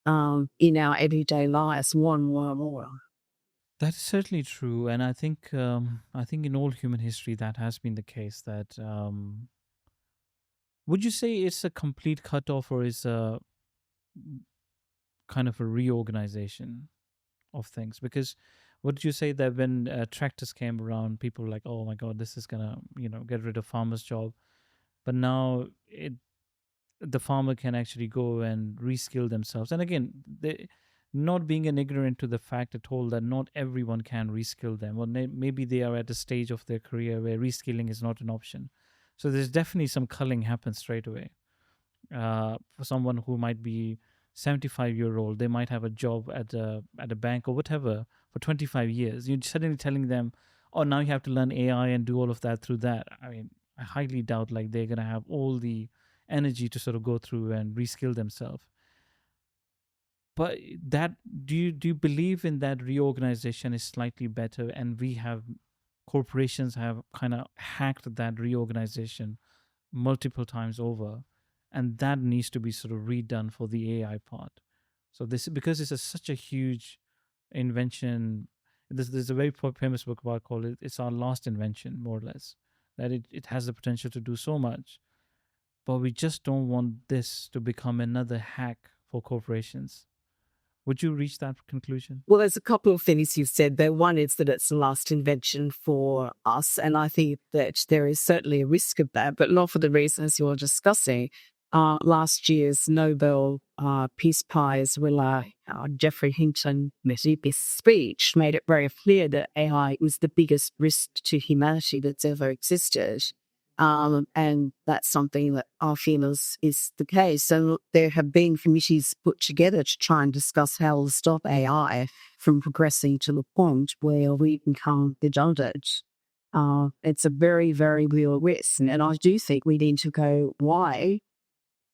in our everyday lives, more and more. That is certainly true, and I think in all human history that has been the case. That would you say it's a complete cutoff, or is a kind of a reorganization of things? Because what did you say that when tractors came around, people were like, oh my god, this is gonna get rid of farmers' job, but now the farmer can actually go and reskill themselves. And again, they not being an ignorant to the fact at all that not everyone can reskill them, or maybe they are at a stage of their career where reskilling is not an option. So there's definitely some culling happens straight away. For someone who might be 75-year-old, they might have a job at a bank or whatever for 25 years. You're suddenly telling them, or now you have to learn AI and do all of that through that. I mean, I highly doubt like they're gonna have all the energy to sort of go through and reskill themselves. But that, do you believe in that reorganization is slightly better, and we have corporations have kind of hacked that reorganization multiple times over, and that needs to be sort of redone for the AI part. So this, because it's such a huge invention. There's a very famous book about called it. It's our last invention, more or less. That it has the potential to do so much, but we just don't want this to become another hack for corporations. Would you reach that conclusion? Well, there's a couple of things you've said there. One is that it's the last invention for us, and I think that there is certainly a risk of that, but not for the reasons you're discussing. Last year's Nobel Peace Prize winner, Jeffrey Hinton, his speech made it very clear that AI was the biggest risk to humanity that's ever existed. And that's something that I feel is the case. So there have been committees put together to try and discuss how to stop AI from progressing to the point where we become redundant. It's a very, very real risk. And I do think we need to go, why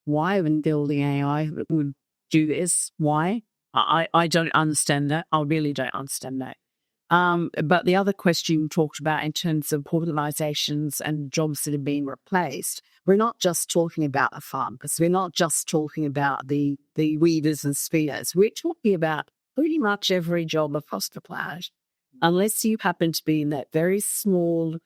when building AI would do this? Why? I don't understand that. I really don't understand that. But the other question you talked about in terms of organizations and jobs that are being replaced, we're not just talking about the farmers. We're not just talking about the weavers and spinners. We're talking about pretty much every job across the planet. Unless you happen to be in that very small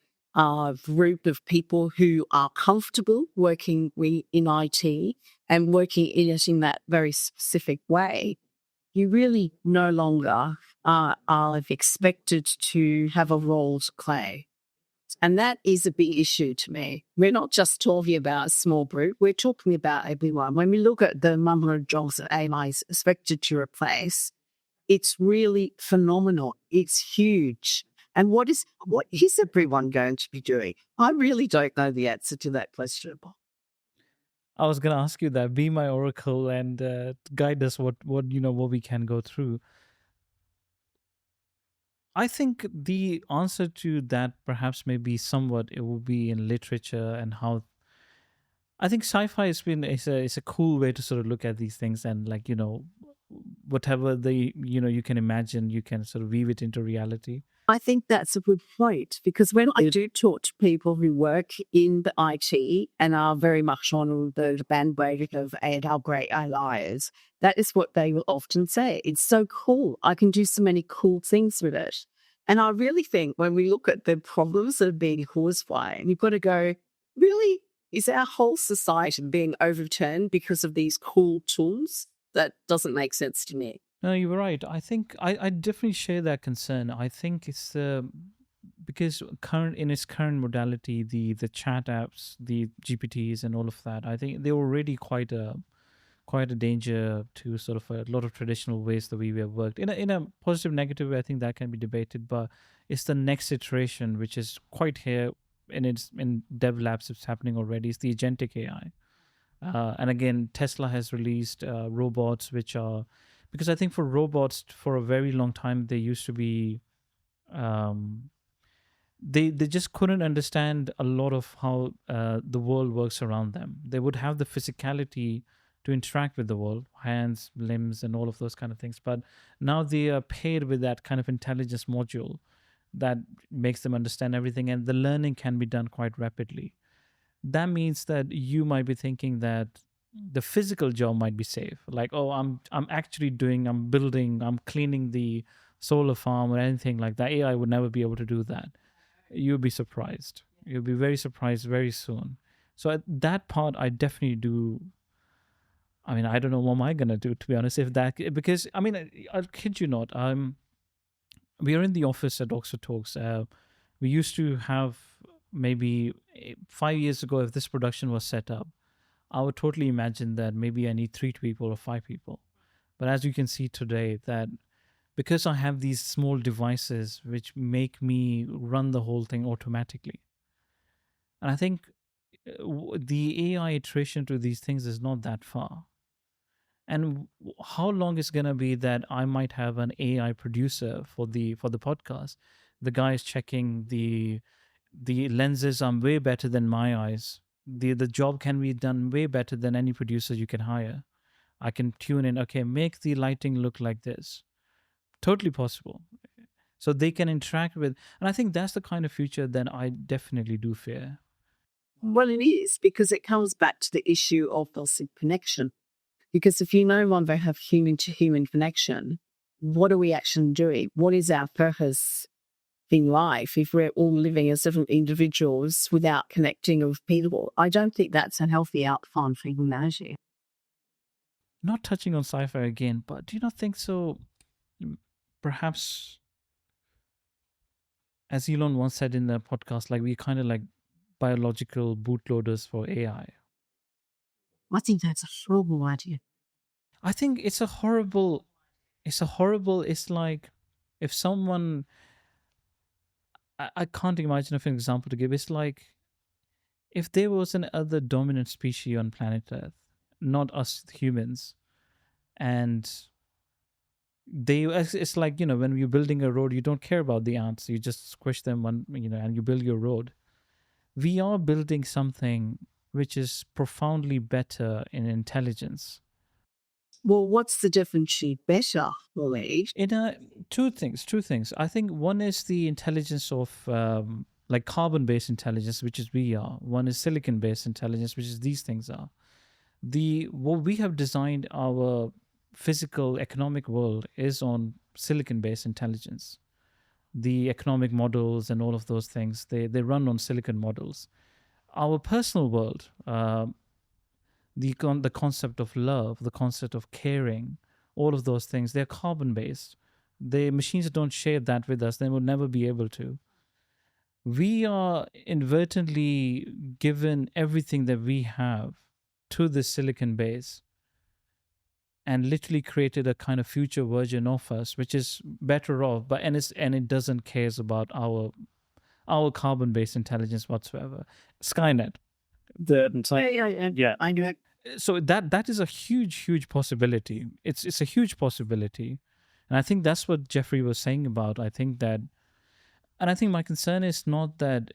group of people who are comfortable working in IT and working in it in that very specific way, you really no longer are expected to have a role to play. And that is a big issue to me. We're not just talking about a small group, we're talking about everyone. When we look at the number of jobs that AI is expected to replace, it's really phenomenal. It's huge. And what is everyone going to be doing? I really don't know the answer to that question. I was gonna ask you that. Be my oracle and guide us what we can go through. I think the answer to that perhaps may be somewhat it will be in literature and how. I think sci-fi is a cool way to sort of look at these things, and like whatever you can imagine, you can sort of weave it into reality. I think that's a good point, because when I do talk to people who work in the IT and are very much on the bandwagon of how great AI is, that is what they will often say. It's so cool. I can do so many cool things with it. And I really think when we look at the problems that are being caused by it, you've got to go, really, is our whole society being overturned because of these cool tools? That doesn't make sense to me. No, you were right. I think I definitely share that concern. I think it's because in its current modality, the chat apps, the GPTs, and all of that. I think they're already quite a danger to sort of a lot of traditional ways that we have worked. In a positive, negative way, I think that can be debated. But it's the next iteration, which is quite here, and it's in dev labs. It's happening already. It's the agentic AI. And again, Tesla has released robots, which are, because I think for robots, for a very long time, they used to be, they just couldn't understand a lot of how the world works around them. They would have the physicality to interact with the world, hands, limbs, and all of those kind of things. But now they are paired with that kind of intelligence module that makes them understand everything, and the learning can be done quite rapidly. That means that you might be thinking that the physical job might be safe. Like, oh, I'm building, I'm cleaning the solar farm or anything like that. AI would never be able to do that. You'll be surprised. You'll be very surprised very soon. So at that part, I definitely do. I mean, I don't know what am I gonna do, to be honest. Because I mean, I'll kid you not. We are in the office at Oxford Talks. We used to have maybe 5 years ago, if this production was set up, I would totally imagine that maybe I need 3 people or 5 people. But as you can see today, that because I have these small devices which make me run the whole thing automatically. And I think the AI iteration to these things is not that far. And how long is going to be that I might have an AI producer for the podcast? The guy is checking the lenses are way better than my eyes. The job can be done way better than any producer you can hire. I can tune in, okay, make the lighting look like this. Totally possible. So they can interact with, and I think that's the kind of future that I definitely do fear. Well, it is, because it comes back to the issue of loss of connection. Because if you no longer have human-to-human connection, what are we actually doing? What is our purpose in life if we're all living as different individuals without connecting with people? I don't think that's a healthy outcome for humanity. Not touching on sci-fi again, but do you not think so? Perhaps, as Elon once said in the podcast, like we're kind of like biological bootloaders for AI. I think that's a horrible idea. I think it's like if someone, I can't imagine of an example to give. It's like if there was an other dominant species on planet Earth, not us humans, and it's like, when you're building a road, you don't care about the ants, you just squish them and you build your road. We are building something which is profoundly better in intelligence. Well, what's the difference? Better, Louise? Two things. I think one is the intelligence of like carbon-based intelligence, which is we are. One is silicon-based intelligence, which is these things are. What we have designed our physical economic world is on silicon-based intelligence. The economic models and all of those things, they run on silicon models. Our personal world, the concept of love, the concept of caring, all of those things, they're carbon-based. The machines don't share that with us. They will never be able to. We are inadvertently given everything that we have to this silicon base and literally created a kind of future version of us, which is better off, but it doesn't cares about our carbon-based intelligence whatsoever. Skynet. Yeah, I know. So that is a huge possibility. It's a huge possibility, and I think that's what Jeffrey was saying about. I think my concern is not that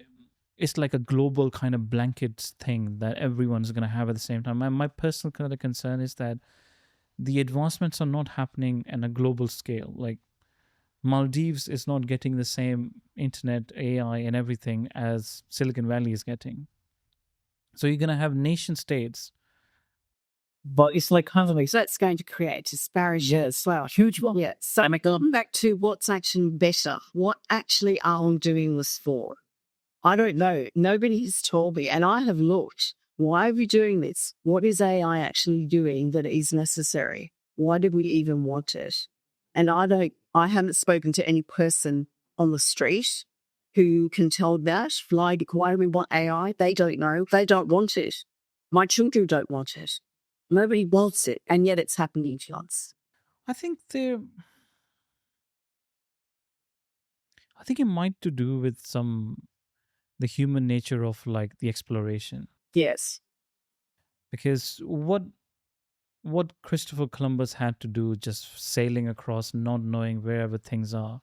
it's like a global kind of blanket thing that everyone's going to have at the same time. My personal kind of concern is that the advancements are not happening on a global scale. Like Maldives is not getting the same internet, AI, and everything as Silicon Valley is getting. So you're going to have nation states. But it's like kind of like, that's going to create disparity as well. Huge one. Yeah. So going back to what's actually better, what actually are we doing this for? I don't know. Nobody has told me, and I have looked. Why are we doing this? What is AI actually doing that is necessary? Why do we even want it? And I haven't spoken to any person on the street who can tell that. Like, why do we want AI? They don't know. They don't want it. My children don't want it. Nobody wants it, and yet it's happening to us. I think it might to do with the human nature of like the exploration. Yes. Because what Christopher Columbus had to do, just sailing across, not knowing wherever things are,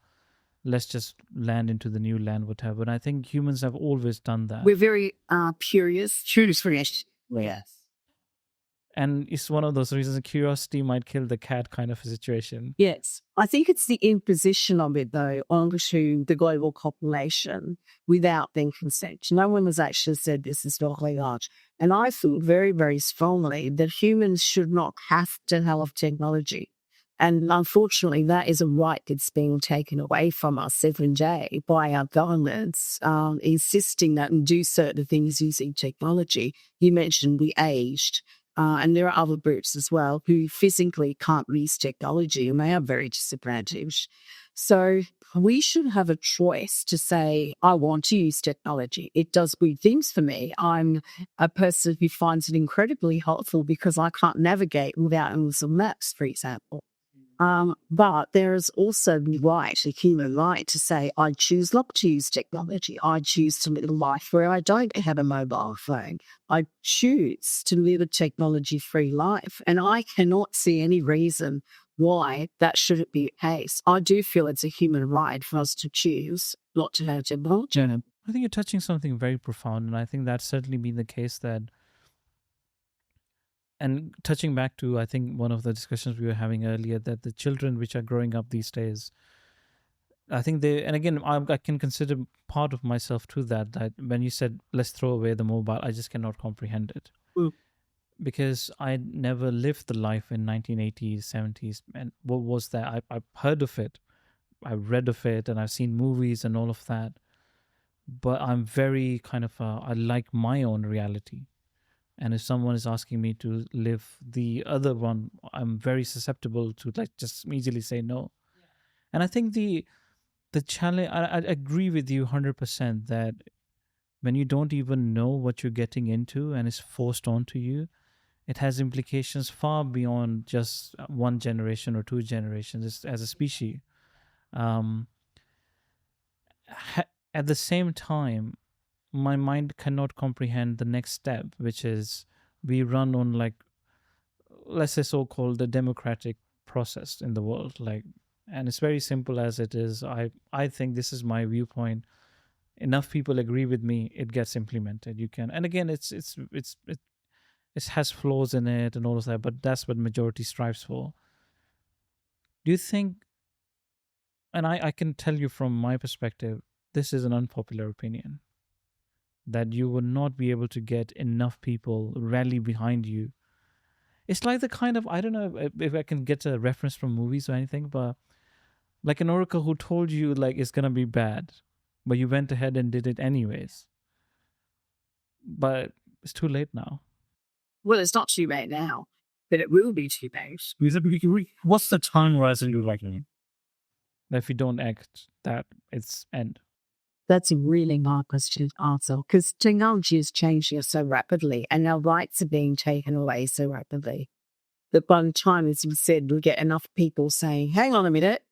let's just land into the new land, whatever. And I think humans have always done that. We're very curious. Yes. And it's one of those reasons curiosity might kill the cat kind of a situation. Yes. I think it's the imposition of it, though, onto the global population without their consent. No one has actually said this is not large. And I feel very, very strongly that humans should not have to have technology. And unfortunately, that is a right that's being taken away from us every day by our governments, insisting that we do certain things using technology. You mentioned we aged. And there are other groups as well who physically can't use technology, and they are very disadvantaged. So we should have a choice to say, I want to use technology. It does good things for me. I'm a person who finds it incredibly helpful because I can't navigate without Google Maps, for example. But there is also the right, a human right, to say, I choose not to use technology. I choose to live a life where I don't have a mobile phone. I choose to live a technology-free life. And I cannot see any reason why that shouldn't be the case. I do feel it's a human right for us to choose not to have technology. I think you're touching something very profound, and I think that's certainly been the case that, and touching back to, I think, one of the discussions we were having earlier, that the children which are growing up these days, I think they, and again, I can consider part of myself to that when you said, let's throw away the mobile, I just cannot comprehend it. Because I never lived the life in 1980s, 70s. And what was that? I've heard of it, I've read of it, and I've seen movies and all of that. But I'm very kind of, I like my own reality. And if someone is asking me to live the other one, I'm very susceptible to like just easily say no. And I think the challenge, I agree with you 100% that when you don't even know what you're getting into and it's forced onto you, it has implications far beyond just one generation or two generations as a species. Um, at the same time, my mind cannot comprehend the next step, which is we run on like, let's say, so-called the democratic process in the world, like, and it's very simple as it is. I think this is my viewpoint. Enough people agree with me, it gets implemented. You can, and again, it has flaws in it and all of that, but that's what majority strives for. Do you think, and I can tell you from my perspective, this is an unpopular opinion, that you will not be able to get enough people rally behind you. It's like the kind of, I don't know if I can get a reference from movies or anything, but like an oracle who told you like it's gonna be bad, but you went ahead and did it anyways. But it's too late now. Well, it's not too late now, but it will be too late. What's the time horizon you're looking? That if you don't act, that it's end. That's a really hard question to answer because technology is changing so rapidly and our rights are being taken away so rapidly that by the time, as you said, we get enough people saying, hang on a minute,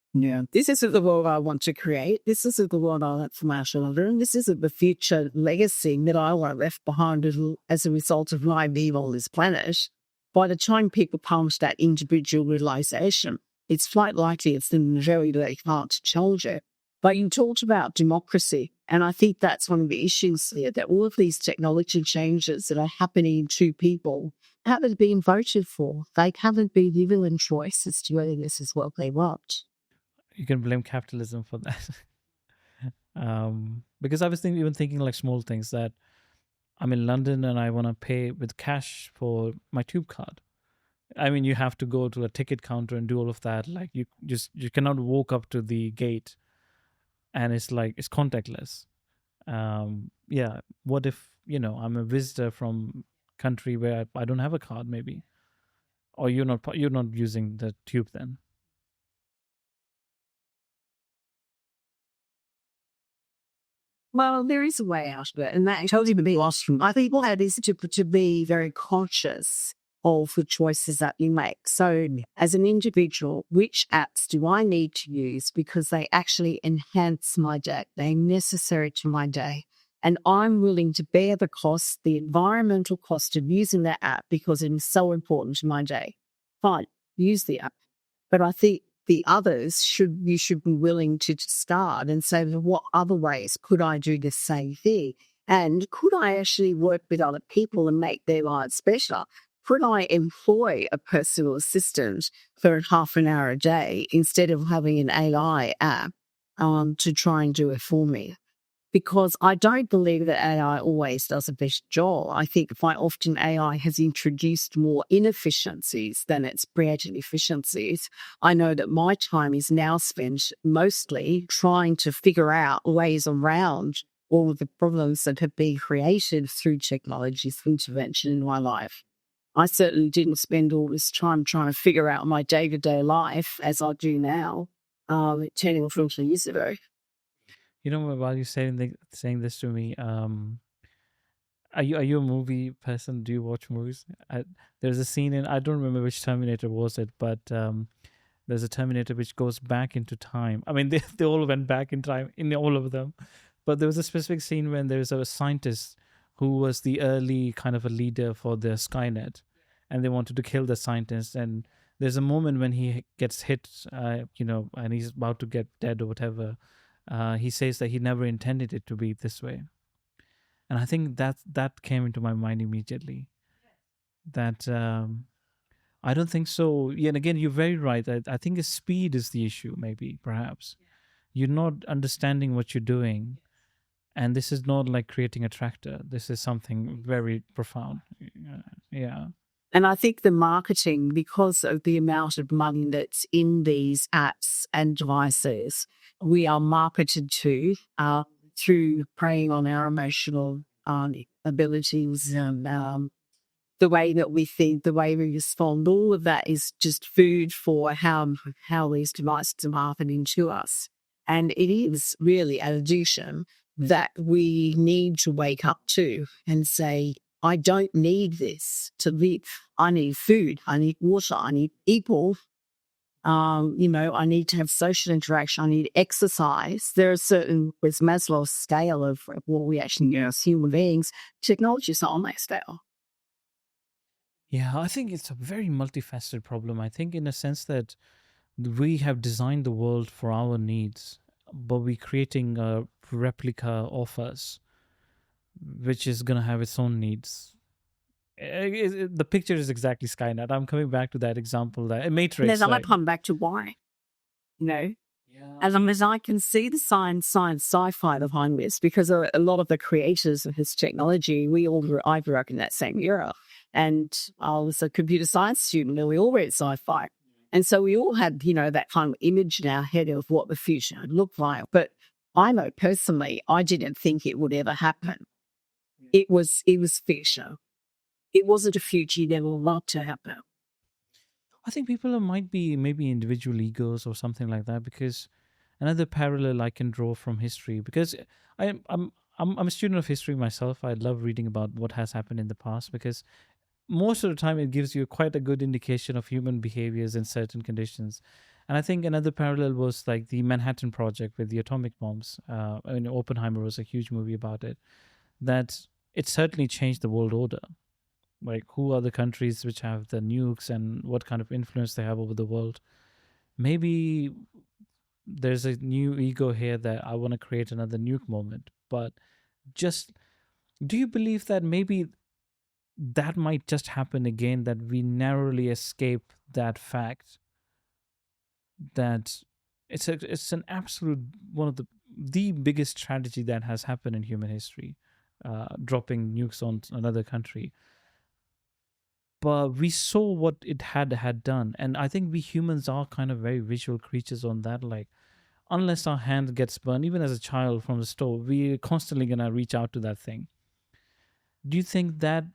this isn't the world I want to create. This isn't the world I want for my children. This isn't the future legacy that I want left behind as a result of my being on this planet. By the time people come to that individual realization, it's quite likely it's very, very hard to change it. But you talked about democracy, and I think that's one of the issues here, that all of these technology changes that are happening to people haven't been voted for. They haven't been given a choice as to whether this is what they want. You can blame capitalism for that. Because I was even thinking like small things, that I'm in London and I want to pay with cash for my tube card. I mean, you have to go to a ticket counter and do all of that. Like you cannot walk up to the gate and it's like, it's contactless. Yeah. What if, I'm a visitor from country where I don't have a card maybe, or you're not using the tube then? Well, there is a way out of it, and that tells you to be lost. I think that is to be very conscious of the choices that you make. So, as an individual, which apps do I need to use because they actually enhance my day? They're necessary to my day. And I'm willing to bear the cost, the environmental cost of using that app because it is so important to my day. Fine, use the app. But I think the others you should be willing to start and say, well, what other ways could I do the same thing? And could I actually work with other people and make their lives better? Could I employ a personal assistant for half an hour a day instead of having an AI app to try and do it for me? Because I don't believe that AI always does a better job. I think quite often AI has introduced more inefficiencies than it's created efficiencies. I know that my time is now spent mostly trying to figure out ways around all of the problems that have been created through technology, through intervention in my life. I certainly didn't spend all this time trying to figure out my day-to-day life as I do now, 10 or 15 years ago. While you're saying this to me, are you a movie person? Do you watch movies? There's a scene in, I don't remember which Terminator was it, but There's a Terminator which goes back into time. I mean, they all went back in time in all of them. But there was a specific scene when there's a scientist who was the early kind of a leader for the Skynet, and they wanted to kill the scientist. And there's a moment when he gets hit, and he's about to get dead or whatever. He says that he never intended it to be this way. And I think that came into my mind immediately. That I don't think so. Yeah, and again, you're very right. I think speed is the issue, maybe, perhaps. You're not understanding what you're doing. And this is not like creating a tractor. This is something very profound. Yeah. And I think the marketing, because of the amount of money that's in these apps and devices, we are marketed to through preying on our emotional abilities and the way that we think, the way we respond. All of that is just food for how these devices are marketing to us. And it is really an addiction that we need to wake up to and say, I don't need this to live. I need food. I need water. I need people. I need to have social interaction. I need exercise. There are with Maslow's scale of what we actually need as human beings. Technology is not on that scale. Yeah, I think it's a very multifaceted problem. I think in a sense that we have designed the world for our needs, but we're creating a replica of us, which is going to have its own needs. The picture is exactly Skynet. I'm coming back to that example, that Matrix. And then I come back to why, as I can see the science, sci-fi behind this, because a lot of the creators of this technology, I grew up in that same era, and I was a computer science student, and we all read sci-fi, and so we all had that kind of image in our head of what the future would look like. But I know personally, I didn't think it would ever happen. It was fiction. It wasn't a future that would love to happen. I think people might be maybe individual egos or something like that, because another parallel I can draw from history, because I'm a student of history myself. I love reading about what has happened in the past, because most of the time it gives you quite a good indication of human behaviors in certain conditions. And I think another parallel was like the Manhattan Project with the atomic bombs. Oppenheimer was a huge movie about it. That it certainly changed the world order. Like, who are the countries which have the nukes and what kind of influence they have over the world? Maybe there's a new ego here that I want to create another nuke moment. But just, do you believe that maybe that might just happen again, that we narrowly escape that fact, that it's an absolute one of the biggest tragedy that has happened in human history, dropping nukes on another country. But we saw what it had done, and I think we humans are kind of very visual creatures on that. Like, unless our hand gets burned, even as a child from the stove, we're constantly gonna reach out to that thing. Do you think that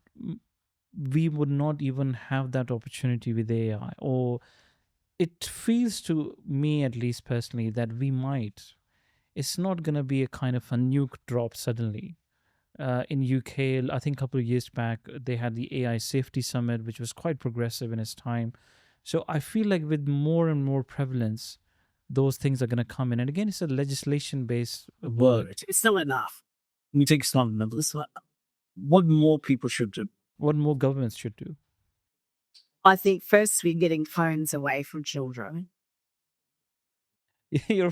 we would not even have that opportunity with AI? Or it feels to me, at least personally, that we might. It's not going to be a kind of a nuke drop suddenly. In UK, I think a couple of years back, they had the AI Safety Summit, which was quite progressive in its time. So I feel like with more and more prevalence, those things are going to come in. And again, it's a legislation-based work. It's not enough. We take some numbers. What more people should do? What more governments should do? I think first we're getting phones away from children. You're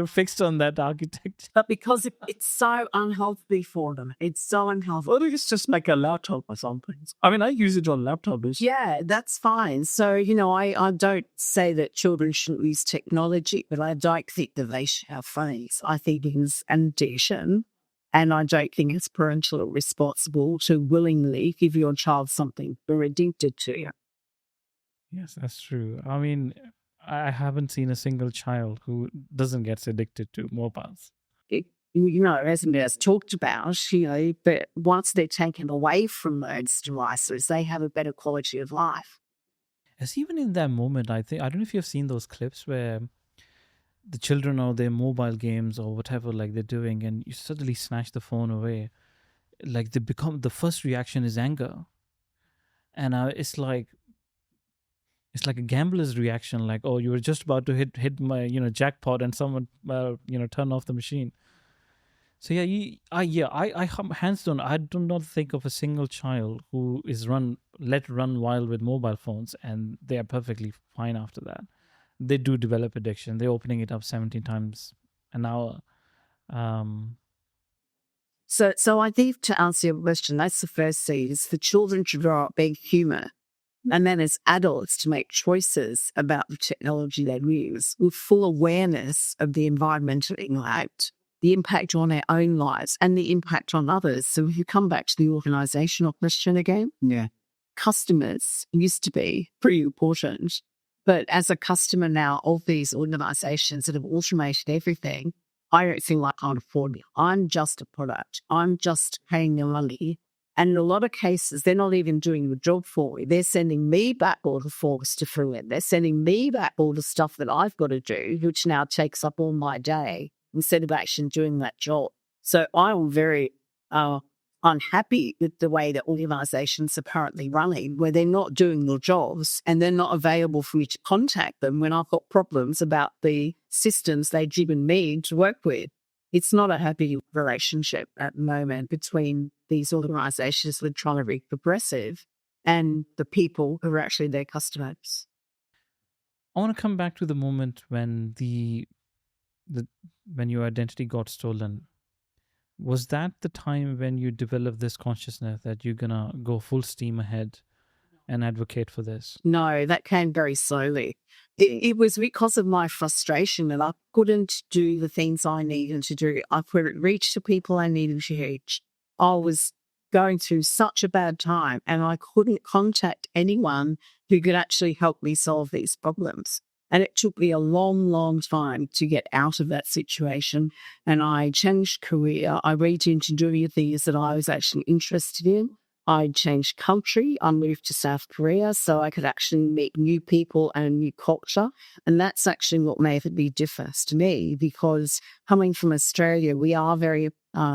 fixed on that architecture. But because it's so unhealthy for them. It's so unhealthy. Or it's just like a laptop or something. I mean, I use it on laptop. Yeah, that's fine. So, I don't say that children shouldn't use technology, but I don't think that they should have phones. I think it is an addiction, and I don't think it's parentally responsible to willingly give your child something they're addicted to. Yes, that's true. I mean, I haven't seen a single child who doesn't get addicted to mobiles. As talked about, but once they're taken away from those devices, they have a better quality of life. As even in that moment, I don't know if you've seen those clips where the children or their mobile games or whatever, like they're doing, and you suddenly snatch the phone away. Like the first reaction is anger. And it's like, it's like a gambler's reaction, like, oh, you were just about to hit my jackpot, and someone turn off the machine. So I hands down, I do not think of a single child who is let run wild with mobile phones and they are perfectly fine after that. They do develop addiction. They're opening it up 17 times an hour. So I think, to answer your question, that's the first seed, is for children to grow up being human. And then as adults to make choices about the technology they use with full awareness of the environmental impact, the impact on our own lives and the impact on others. So if you come back to the organizational question again, customers used to be pretty important. But as a customer now of these organizations that have automated everything, I don't think I can't afford it. I'm just a product. I'm just paying the money. And in a lot of cases, they're not even doing the job for me. They're sending me back all the forms to fill in. They're sending me back all the stuff that I've got to do, which now takes up all my day, instead of actually doing that job. So I'm very unhappy with the way that organizations are currently running, where they're not doing their jobs and they're not available for me to contact them when I've got problems about the systems they've given me to work with. It's not a happy relationship at the moment between these organizations that are trying to be progressive and the people who are actually their customers. I want to come back to the moment when when your identity got stolen. Was that the time when you developed this consciousness that you're gonna go full steam ahead and advocate for this? No, that came very slowly. It was because of my frustration that I couldn't do the things I needed to do. I couldn't reach the people I needed to reach. I was going through such a bad time and I couldn't contact anyone who could actually help me solve these problems. And it took me a long, long time to get out of that situation. And I changed career. I went into doing things that I was actually interested in. I changed country. I moved to South Korea so I could actually meet new people and a new culture. And that's actually what made it be different to me, because coming from Australia, we are very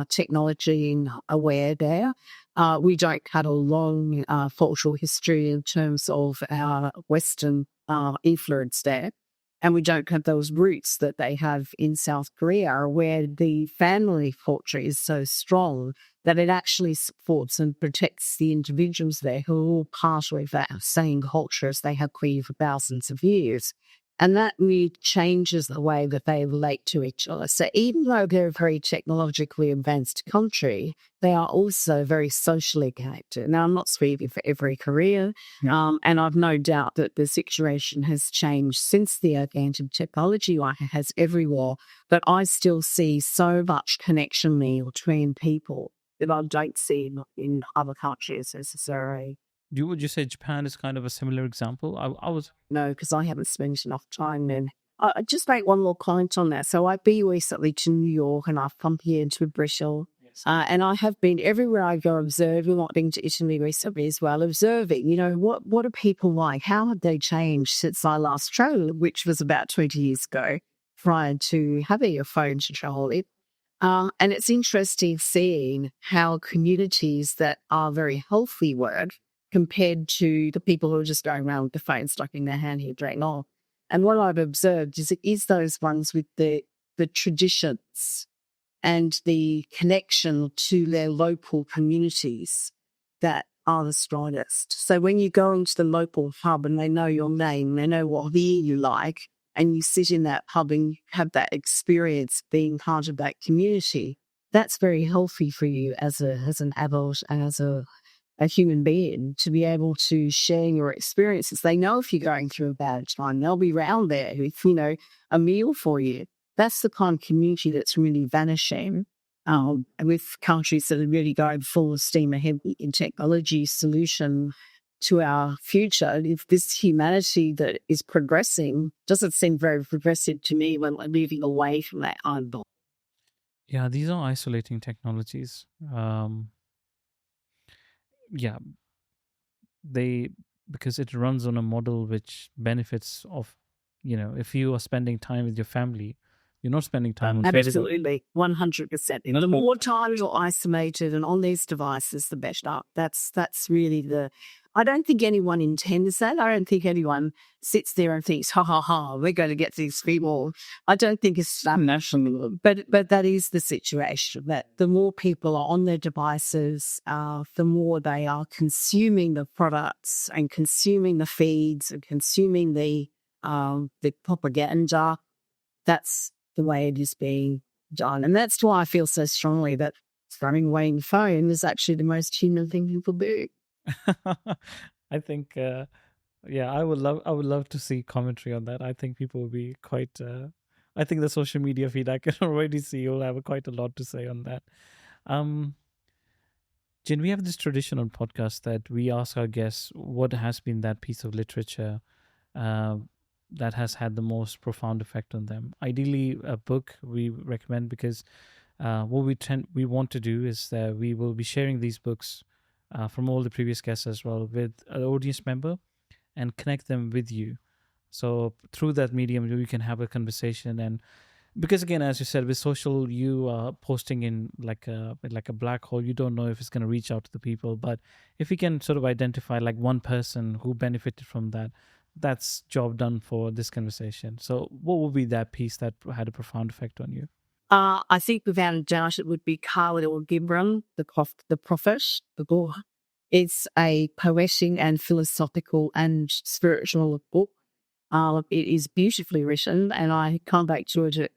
technology aware there. We don't have a long cultural history in terms of our Western influence there. And we don't have those roots that they have in South Korea, where the family culture is so strong that it actually supports and protects the individuals there who are all part of that same culture as they have been for thousands of years. And that really changes the way that they relate to each other. So even though they're a very technologically advanced country, they are also very socially connected. Now, I'm not speaking for every career, and I've no doubt that the situation has changed since the advent of technology, like it has everywhere, but I still see so much connection there between people that I don't see in other countries necessarily. Would you say Japan is kind of a similar example? I was... No, because I haven't spent enough time in. I just make one more comment on that. So I've been recently to New York and I've come here to Bristol. Yes. And I have been everywhere I go observing. I've been to Italy recently as well, observing, what are people like? How have they changed since I last traveled, which was about 20 years ago, prior to having a phone to travel with. And it's interesting seeing how communities that are very healthy work compared to the people who are just going around with the phone stuck in their hand here straight on. And what I've observed is it is those ones with the traditions and the connection to their local communities that are the strongest. So when you go into the local hub and they know your name, they know what beer you like, and you sit in that pub and you have that experience being part of that community, that's very healthy for you as an adult and as a human being, to be able to share your experiences. They know if you're going through a bad time, they'll be around there with, a meal for you. That's the kind of community that's really vanishing with countries that are really going full steam ahead in technology solution to our future. If this humanity that is progressing doesn't seem very progressive to me when we're moving away from that idol. Yeah, these are isolating technologies. Because it runs on a model which benefits of, if you are spending time with your family, you're not spending time on Facebook. Absolutely, 100%. The more time you're isolated and on these devices, the better. That's really I don't think anyone intends that. I don't think anyone sits there and thinks, ha, ha, ha, we're going to get these people. I don't think it's national, but that is the situation, that the more people are on their devices, the more they are consuming the products and consuming the feeds and consuming the propaganda. That's the way it is being done. And that's why I feel so strongly that throwing away your phone is actually the most human thing people do. I think, yeah, I would love to see commentary on that. I think people will be quite. I think the social media feed, I can already see you'll have quite a lot to say on that. Jane, we have this tradition on podcasts that we ask our guests what has been that piece of literature that has had the most profound effect on them. Ideally, a book we recommend, because what we want to do is that we will be sharing these books from all the previous guests as well with an audience member and connect them with you. So through that medium, you can have a conversation. And because again, as you said, with social, you are posting in like a black hole. You don't know if it's going to reach out to the people. But if we can sort of identify like one person who benefited from that, that's job done for this conversation. So what would be that piece that had a profound effect on you? I think without a doubt it would be Khalil Gibran, the Prophet, the book. It's a poetic and philosophical and spiritual book. It is beautifully written, and I come back to it at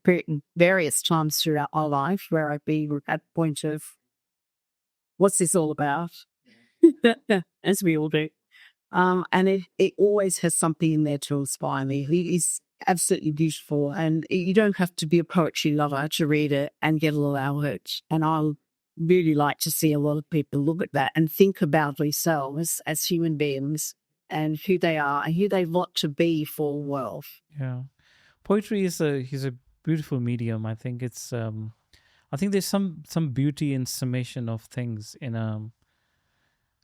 various times throughout my life where I've been at the point of, what's this all about? As we all do. And it always has something in there to inspire me. It is absolutely beautiful, and you don't have to be a poetry lover to read it and get a little out of it. And I really like to see a lot of people look at that and think about themselves as human beings and who they are and who they want to be for the world. Yeah, poetry is a beautiful medium. I think it's I think there's some beauty in summation of things in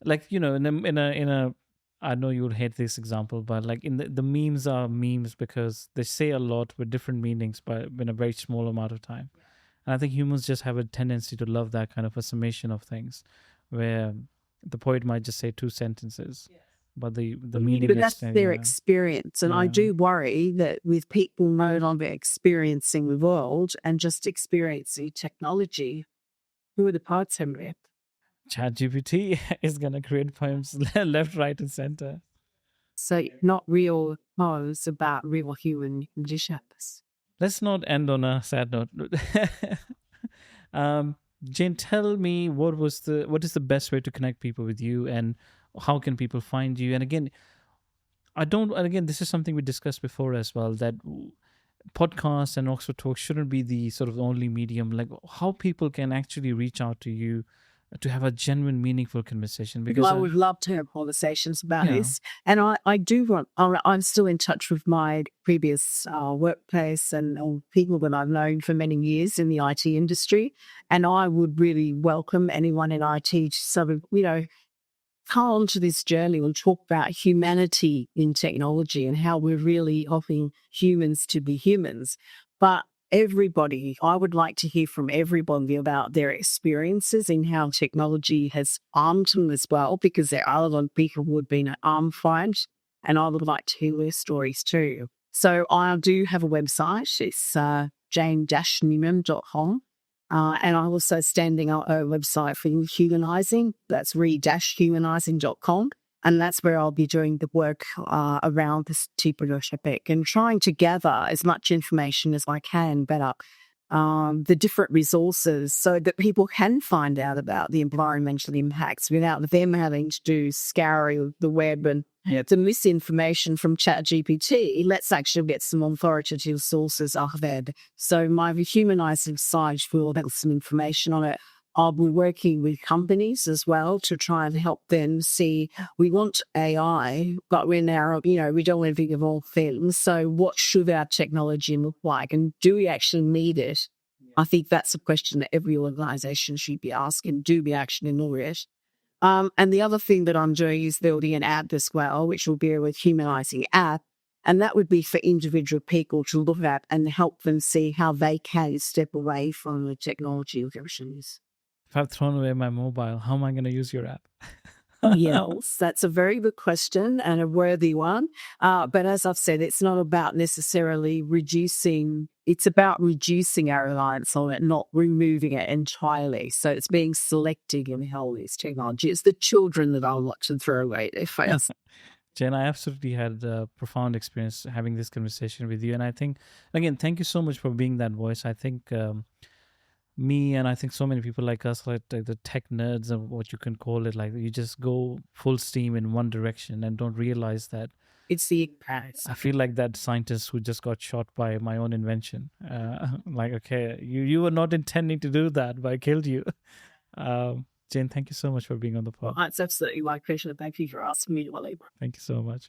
like, you know, in a I know you would hate this example, but like in the memes are memes because they say a lot with different meanings, but in a very small amount of time. And I think humans just have a tendency to love that kind of a summation of things, where the poet might just say 2 sentences, but the meaning But is that's their experience. And I do worry that with people no longer experiencing the world and just experiencing technology, who are the poets in it? ChatGPT is going to create poems left, right, and center. So not real poems about real human conditions. Let's not end on a sad note. Jane, tell me what is the best way to connect people with you, and how can people find you? And again, this is something we discussed before as well, that podcasts and Oxford Talk shouldn't be the sort of only medium. Like how people can actually reach out to you to have a genuine, meaningful conversation. Because I would love to have conversations about this. And I do want, I'm still in touch with my previous workplace and people that I've known for many years in the IT industry. And I would really welcome anyone in IT to sort of, you know, come onto this journey and talk about humanity in technology and how we're really helping humans to be humans. But everybody, I would like to hear from everybody about their experiences in how technology has harmed them as well, because there are a lot of people who have been harmed, and I would like to hear their stories too. So I do have a website. It's jane-newman.com. And I'm also standing up a website for Rehumanising. That's re-humanising.com. And that's where I'll be doing the work around this particular topic and trying to gather as much information as I can about the different resources so that people can find out about the environmental impacts without them having to do scouring of the web and the misinformation from ChatGPT. Let's actually get some authoritative sources out there. So my Rehumanising site will have some information on it. I'll be working with companies as well to try and help them see, we want AI, but we're now, you know, we don't want to think of all things. So what should our technology look like? And do we actually need it? I think that's a question that every organisation should be asking. Do we actually need it? And the other thing that I'm doing is building an app as well, which will be a Rehumanising app. And that would be for individual people to look at and help them see how they can step away from the technology versions. If I've thrown away my mobile, how am I going to use your app? Yes, that's a very good question and a worthy one. But as I've said, it's not about necessarily reducing, it's about reducing our reliance on it, not removing it entirely. So it's being selective in how we use technology. It's the children that I'll watch and throw away their face. Jen, I absolutely had a profound experience having this conversation with you. And I think, again, thank you so much for being that voice. I think me and I think so many people like us, like the tech nerds or what you can call it, like you just go full steam in one direction and don't realize that. It's the impact. I feel like that scientist who just got shot by my own invention. Like, okay, you were not intending to do that, but I killed you. Jane, thank you so much for being on the pod. Well, it's absolutely my pleasure. Thank you for asking me to. Thank you so much.